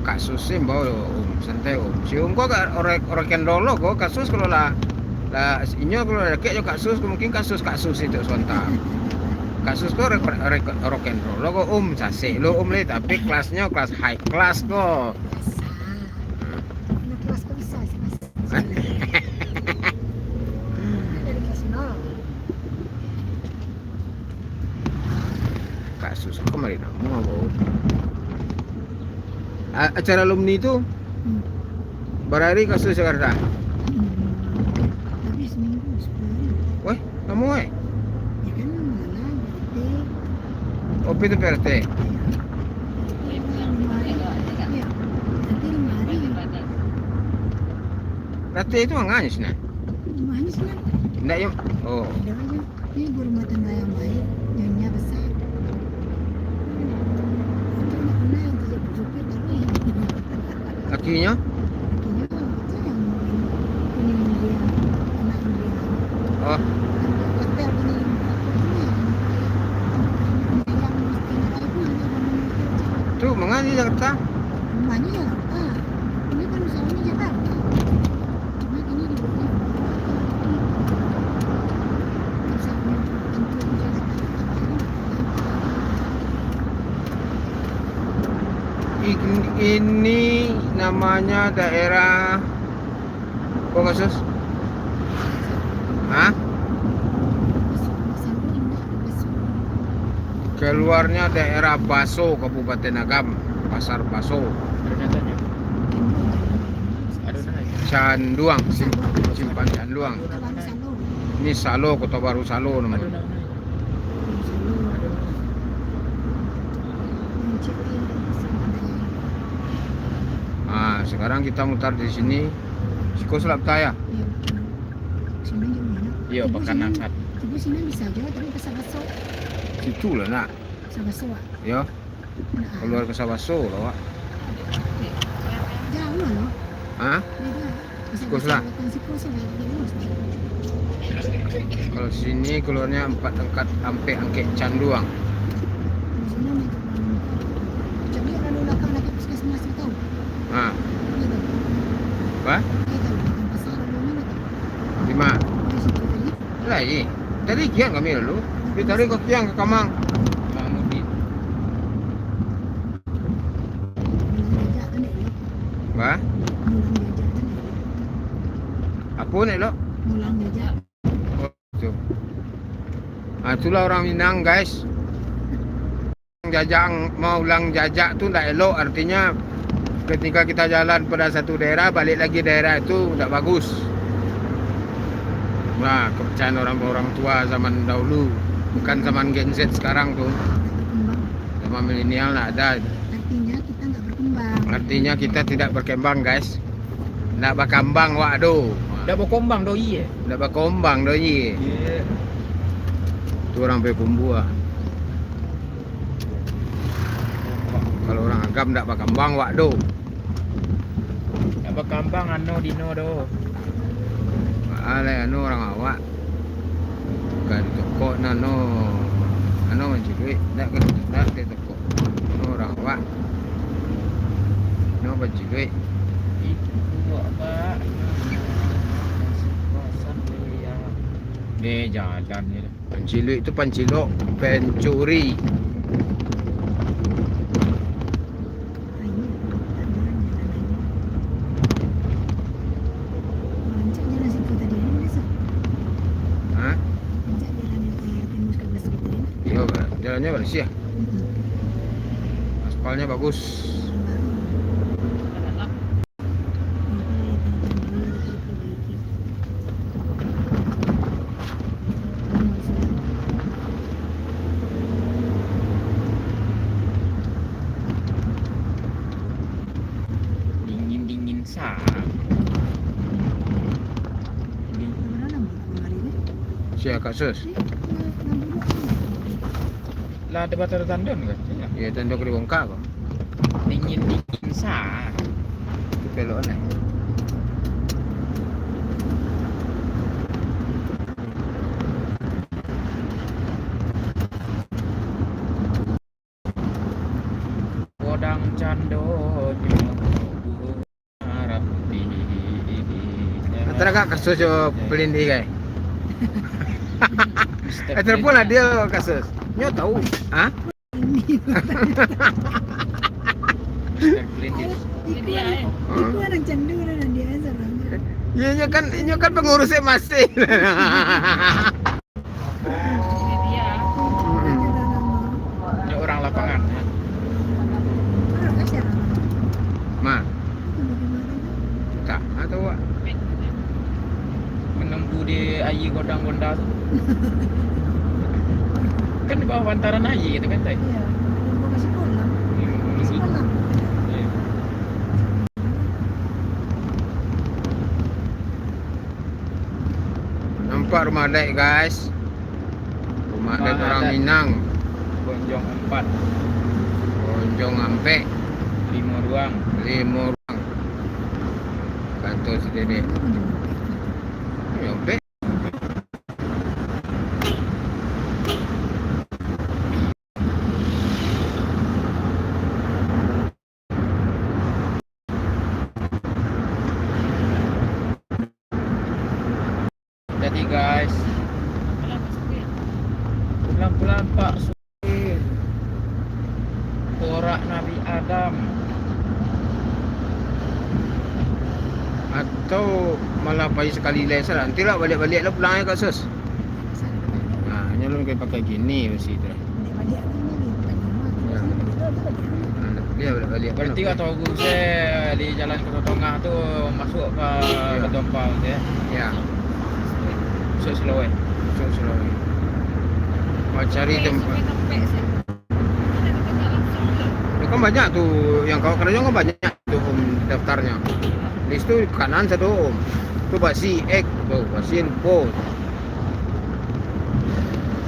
Kasusnya bawa santai si kok gak orang kendolo kok kasus kalau lah inyo kalau ada kayak kasus mungkin kasus itu sontak. Kasus kok rock and roll lo kok sase lo le tapi kelasnya kelas high class kok. Biasa. Anak kelas kok bisa sih mas? Dari kelas 0. Kasus kemarin mau apa? Acara alumni itu berhari kasus Jakarta. Tapi seminggu 10 hari. Weh, kamu Ya kan malam gede. OP itu PRT. Iya. Nanti 5 hari. Rati itu manganya sih nah. Gimana sih nak? Ndak yuk. Oh, Ada aja. Ini ibu rumah tangga yang baik, nyonya besar. Itu anak pernah yang kerja supir baru ya. lakinya Akhirnya itu yang ini dia anak dia. oh Hotel ini yang mesti itu ada tuh manganya di Jakarta. rumahnya Jakarta. Ini kan usahanya Jakarta. Cuma ini dibuatnya bisa untuk Jakarta. Ini namanya daerah kok kasus? Hah? Keluarnya daerah Baso, Kabupaten Agam, Pasar Baso, Ternyatanya. Ada nanya. Canduang, Simpan Canduang. Ini Salo, Kota Baru Salo Ada namanya. nanya. Ah, sekarang kita mutar di sini. Siko Selap Taya. Iya, pakan angkat. Ibu sini bisa aja, tapi pasar baso. Situ lah nak. Pasar baso, Wak. Ya, Nah, keluar ke Sabaso lah, Wak. jauh loh. Hah? Beda. Sikus lah. Kalau sini keluarnya 4 angkat sampai angke Canduang. Jadi orang belakang lagi puskesmas itu. Ah, Gitu. apa? Gitu. Pasar mana tu? 5. Di situ tadi. Lah ini. Tadi kian kami lalu. Kita tarik ke kian ke Kamang. Mahmudin. Mulang jajak kan ni. Apa? Mulang jajak kan ni. Apa ni lo? Mulang jajak. Oh, tu. Ah, itulah orang Minang, guys. Jajak mau ulang jajak tu tak elok, artinya ketika kita jalan pada satu daerah balik lagi daerah itu tak bagus. Nah, kepercayaan orang tua zaman dahulu, bukan zaman Gen Z sekarang tuh. Tak berkembang. Zaman milenial tak ada. Artinya kita tak berkembang. Artinya kita tidak berkembang, guys. Tak berkembang waduh. Dah berkombang doi Tak berkembang doi. Iya. Tu orang Pekumbua. Kalau orang agam tak berkembang waduh. Dah berkembang ano dino do. Alay anu orang awak. Kan toko nano. Ano man duit dak di toko. Ano orang awak. No no Panciluik. Itu apa? Kosan dia. Dia jalan dia. Panciluik itu pancilok, pencuri. Ayo, tak jalan jalan. Mancak jalan situ tadi ini besok. Hah? Mancak jalan yang ke tembus ke bus gitu ya. Iya, jalannya bersih ya. Aspalnya bagus. Dingin sah. Siapa Kak Sus? Lah ada batar tandon kan? Ya tanda kena bongkar kok. Dingin sah. Itu pelok ni. Kodang cando harap di. Antara Kak Sus yo pelindi kai. Telepon lah dia Kak Sus. Nyo tahu? Hah? Jadi ya, Iku orang candu dan dia seorang. Ya nyo kan pengurusnya masih. jadi ya. Ini orang lapangan ya. Orang kasar. Ma, Itu bagaimana? tak atau Wak? Menunggu di ayi gondang-gondang tu. Kan di bawah bantaran ayi gitu kan tay. Iya, mau ke sekolah. Menunggu. Sekolah. Iya. Nampak rumah adat guys. Rumah adat Rumah orang adat. Minang. Bonjong 4, Bonjong Ampek 5 ruang. 5 orang. Kantor sendiri. Ampek. Jadi guys, pelan-pelan Pak Supir. Porak Nabi Adam. Atau malah pagi sekali les lah. Nanti lah balik-balik lah pulang ya Kak Sus. Nah, hanya lu kayak pakai gini mesti tu. Dia balik-balik. Berarti kat tahu saya di jalan Kota Tengah tu masuk ke Bedompang tu ya. Ya, Masuk Selawai. slow. Mau cari tempat. Ya, kan banyak tu yang kau kerja kan banyak tu daftarnya. List tu kanan satu om. Tu basi ek tu basi info.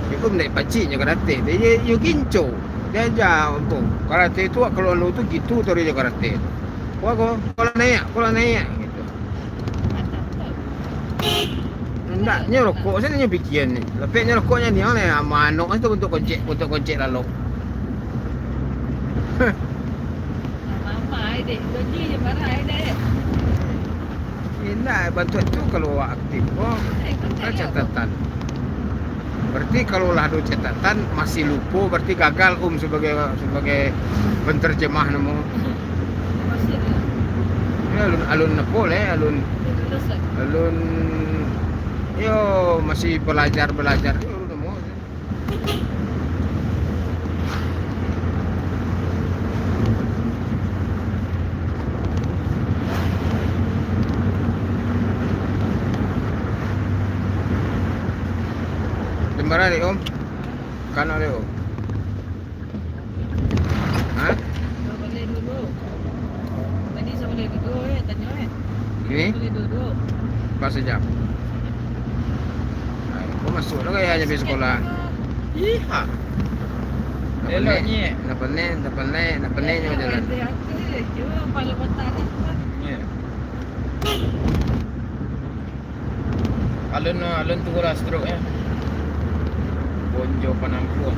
Itu naik pacinya karate. Dia you kinco. Dia aja untuk karate tu kalau lu tu gitu tu dia karate. Wah kau kalau naik gitu. Enggak, ni rokok saya ni bikin ni. Lepasnya rokoknya ni mana sama anak tu untuk koncek lalu. Mama dek, gaji je marah dek. Indah bantuan tu kalau awak aktif oh, ada catatan. Berarti kalau lah ada catatan masih lupa berarti gagal sebagai penterjemah namo. Masih ada. Ya alun nepol alun yo masih belajar yo namo. Di mana ni om? Kanan ni om. Hah? Boleh duduk. Tadi saya boleh duduk tanya Ini boleh duduk. pas sejam. Ay, kau masuk lah kayaknya di sekolah. Iha. Eloknya. Nak pening je jalan. Cuma kalau petani Ya. Alun tu lah stroke ya. Bonjo Penampungan.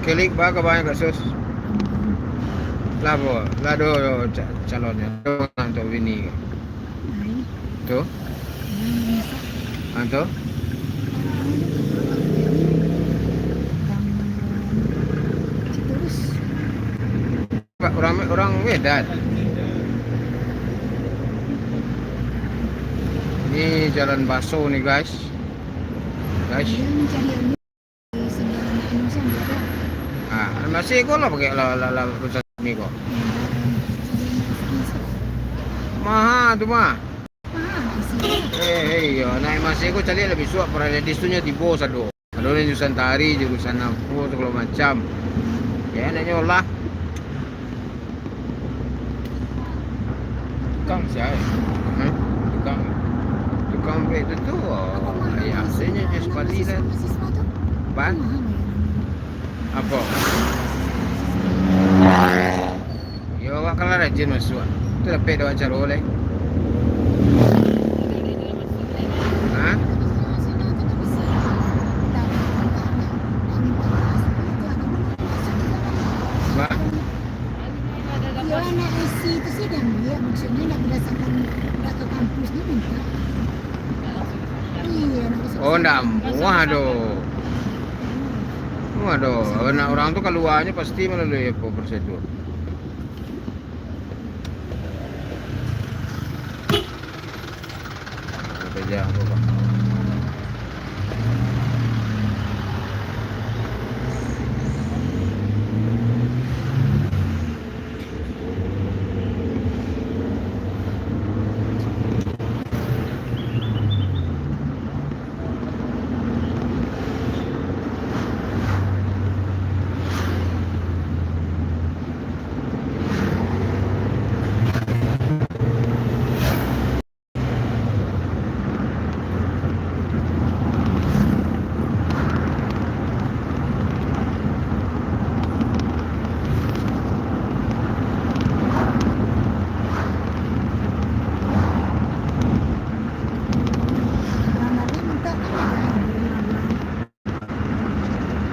Kelik ba kebanyakan sus. Labo, lado calonnya. Untuk Winnie. Ay, Tuh, bisa. anto. Terus Pak orang Medan. Ini jalan Baso nih guys. Guys. dia mencari ilmu di sebelah anu sana ada Masih kok lah pakai la perusahaan ini kok. Mahal tuh mah. Iya, naik masih kok cari lebih suap para ledisunya di bos aduh. Aduh ini jurusan tari, jurusan apa segala macam. Ya enaknya olah. Tukang sih ay. Hmm? Tukang. Tukang itu tuh, ya aslinya sepadi dan ban apa? Yo, awak kalau rajin masuk, tu dapat dah wajar oleh. Hah? Ba? Ya anak isi itu sih dan dia maksudnya nak berdasarkan nak ke kampus dia minta. Iya, nak masuk Oh, ndak. kampus. Waduh. Waduh, anak orang tuh keluarnya pasti melalui apa prosedur. Kerja apa Pak? Kamarnya minta kan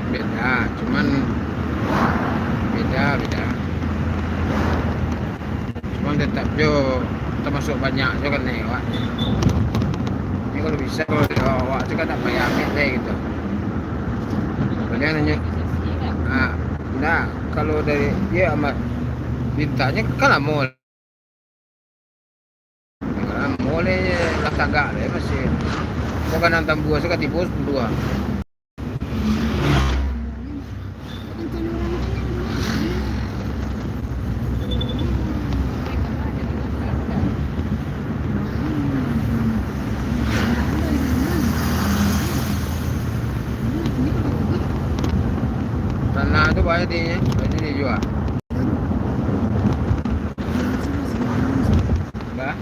Beda, cuman beda. Cuman tetap jo termasuk banyak jo kan nih, Wak. Ini kalau bisa kalau Wak juga tak payah ambil deh gitu. Kalian nanya, nah kalau dari dia amat mintanya kan lah mall. Kalau mallnya lah tagak deh masih. Bukan nantang buah suka tipu dua. Tanah tu banyak dia jual. Bah,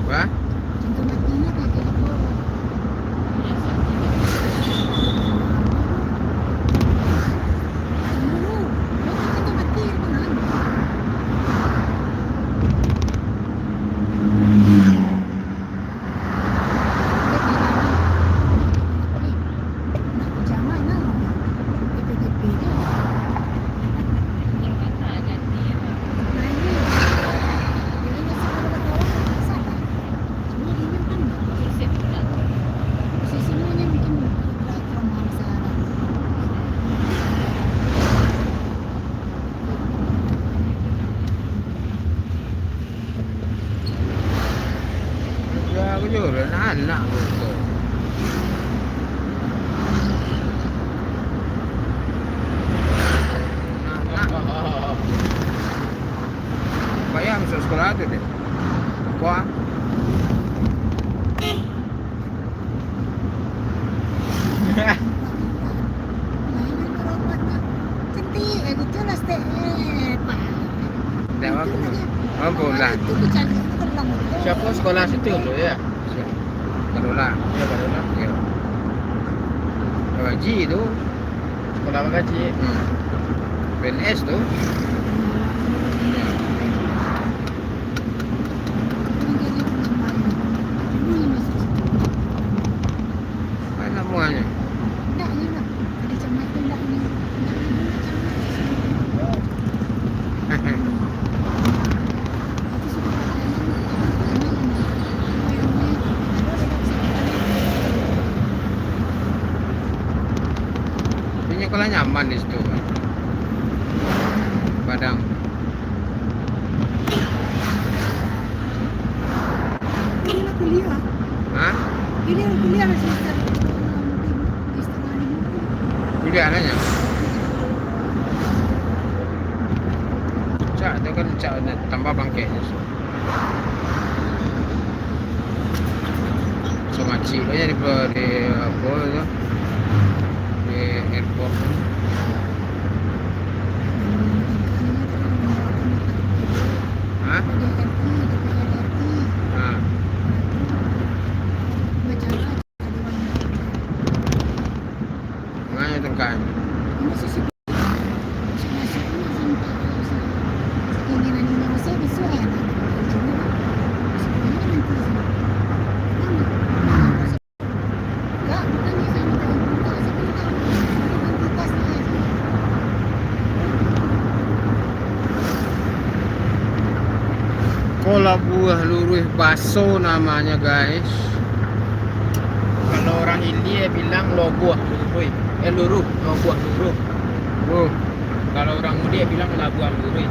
bah. Ya, aku juga anak gitu. Anak. Bayar masuk sekolah tu deh. Kuah. bola. Itu bercanda itu kan bilang betul. Siapa sekolah situ lo ya? Karola. Ya barulah. Ya. Gaji itu. Sekolah apa gaji? PNS tuh. Mana muanya? Ini kalau nyaman di situ. Padang. Kuliah, Hah? kuliah semester di setengah lima. Kuliah nanya. Cak, itu kan cak tambah bangkainya. So makcik banyak di apa itu? Di airport. Hah? Ah, nganya tengkan. Kola buah luruh baso namanya guys. Kalau orang India bilang lo buah luruh. Luruh, lo buah luruh. Oh, Kalau orang Muda bilang lah buah luruh.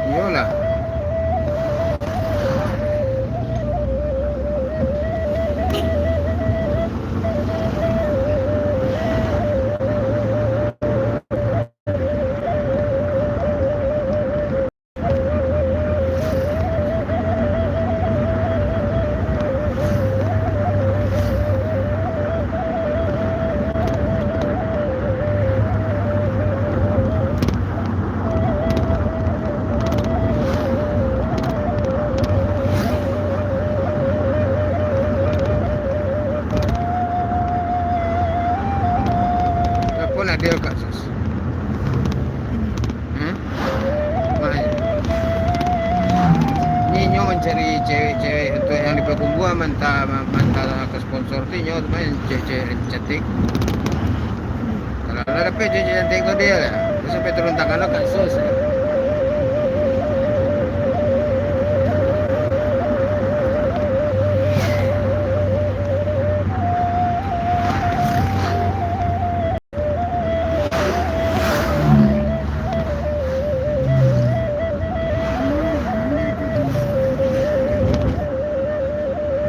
iyalah. Apa nak dia kat sus? Maknya. Ni nyo mencari cewek-cewek untuk yang di perkumpulan mantah ke sponsor tu nyo tu main cewek-cewek cantik. Kalau ada dapat cewek cantik tu dia lah. Dia sampai turun tangan lo kat sus.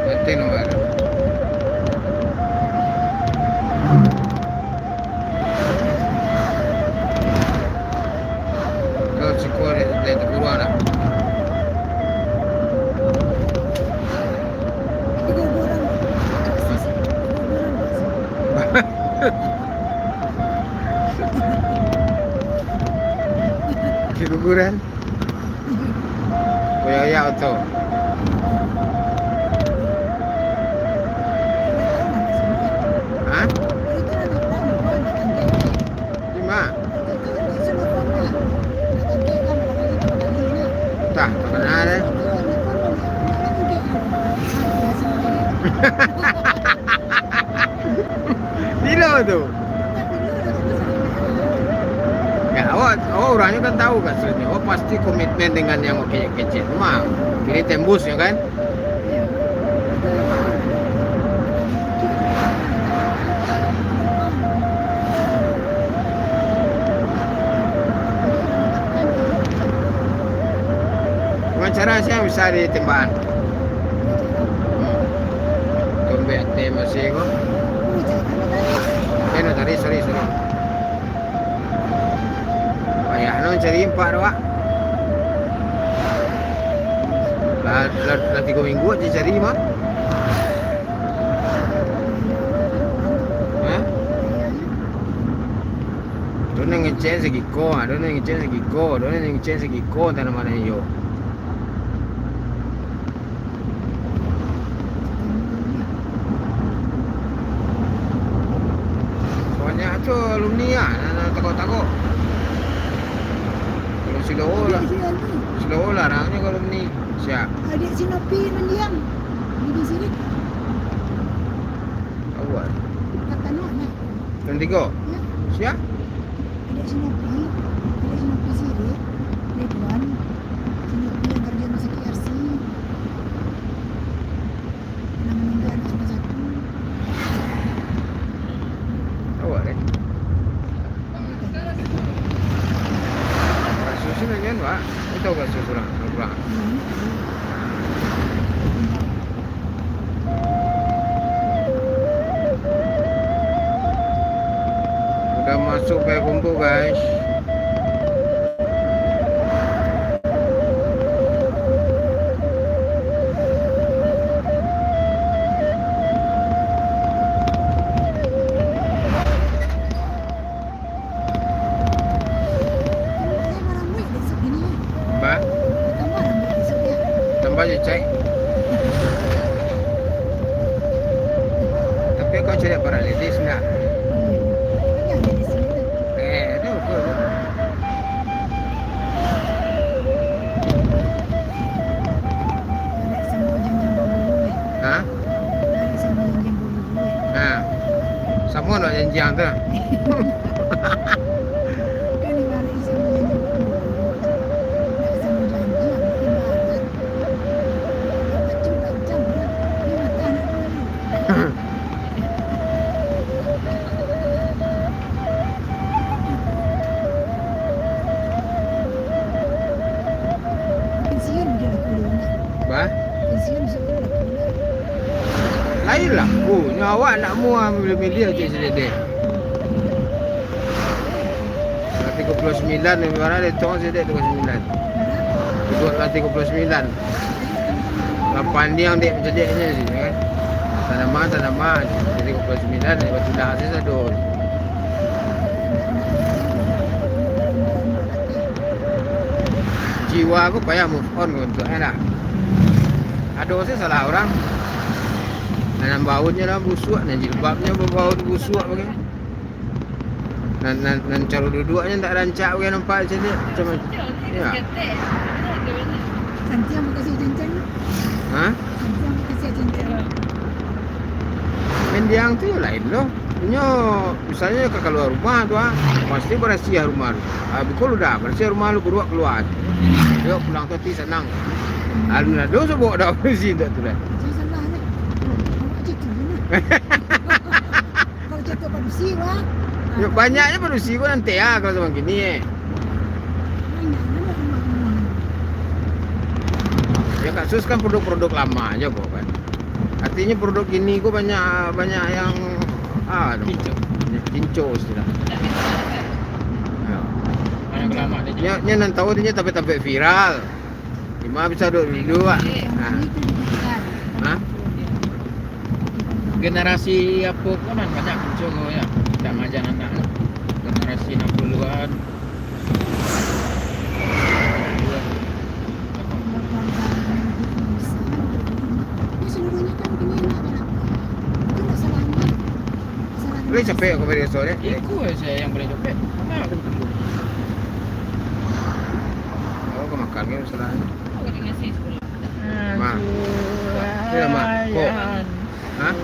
Nanti nomor. Ke kuburan. Koyak auto. Hah? Di mana? Tah, mana ada? Dilo tu. Ya, awak orangnya kan tahu kan sebenarnya. Oh pasti komitmen dengan yang kecil. Cuma kiri tembus ya kan? Dengan cara saya bisa ditembakan. Tombak masih kok. No, sorry. Payah no cari 4 doang. Lah 3 minggu aja cari mah. Hah? Dono ngecen segi ko, tanah mana yo. Tu alumni takut. Kalau slow larangnya kalau alumni. Siap. Adik Sinopi mendiam di sini. Awal. Kata Nona. Dan 3. Ya, Siap. adik Sinopi sini. Ridwan. Sinopi yang kerja masuk KRC. Yang meninggal anak cuma 1. Awal eh. Susun kan, Pak. Itu tahu susun kurang. Udah masuk kayak kumpul guys. Mbak, tambah je cek. Tapi kau cari paralitis enggak? Itu betul. Hah? Nah, semua nak janjian tu. Bah, lain lah. Awak nak muah media cik sedek. 39 ni mana ada tong sedek 39. Duduk 39. 8 dia dek sedeknya sini kan. Tanaman 39 ni batu dah saya sador. Jiwa aku payah move on untuk enak. Aduh saya salah orang. Dan bautnya lah busuk, dan jilbabnya berbaut busuk begini. Dan cara duduknya tak rancak begini nampak macam ni. Macam ya. Nanti yang kasih cincin. Hah? Nanti yang kasih cincin. Mendiang tu yang lain loh. Punya misalnya ke keluar rumah tu pasti bersih rumah lu. Kalau dah bersih rumah lu keluar. Dia pulang tu ti senang. Lalu nak dosa bawa dah bersih tak tu dah. Saya salah ni. Awak cakap mana? Kalau cakap manusia lah. Ya, banyaknya bersih kau nanti kalau sama gini Banyak mana rumah-rumah. Ya kasus kan produk-produk lama aja kok kan. Artinya produk ini kok banyak yang kinco sudah. Mana lama dia. Nya nan tahu dia tapi viral. Cuma bisa dulu ah. Hah? Generasi apa pun kan banyak kencung ya. Tak majan anak. Generasi 60-an. paling capek aku pada sore. Iku saya yang paling capek. Mana aku tunggu. Oh, kau makan kan salah. Aku udah ngasih sekolah. Ma. Iya, Ma. Kok? Hah?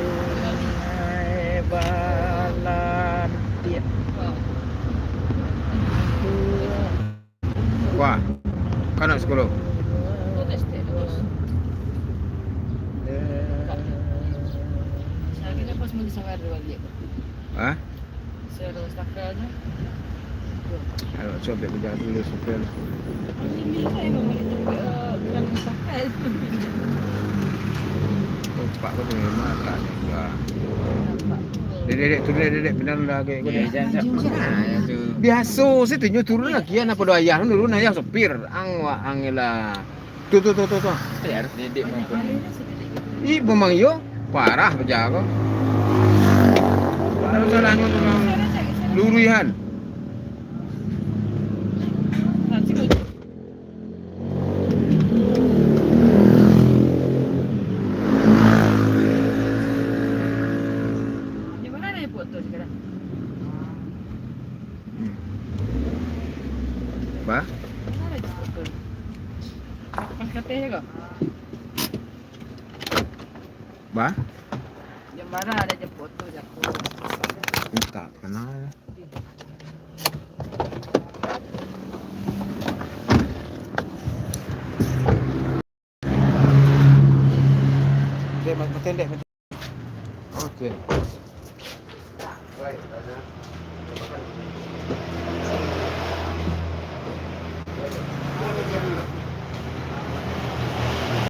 Balam tiap. Wah. Kan nak sekolah. Aku tes terus. Saya pas mau disangar dua dia. Hah? Saya harus takalnya. Ayo coba kerja dulu supir. Ini saya mau bukan takal. Oh, cepat kau tu memang tak juga. Dedek turun dedek benar lagi. Jangan nah itu. Biasa sih tunjuk turun lagi apa doa ayah turun ayah sopir angela. Tuh. Ya harus dedek maupun. Ih, memang yo parah berjago. Parah salahnya memang lurihan. Di mana nih foto sekarang? Ba? Mana di foto? Pas katanya kok. Ba? Yang mana ada di foto aku. Tak kenal. Dek, dek. Okey. Baik,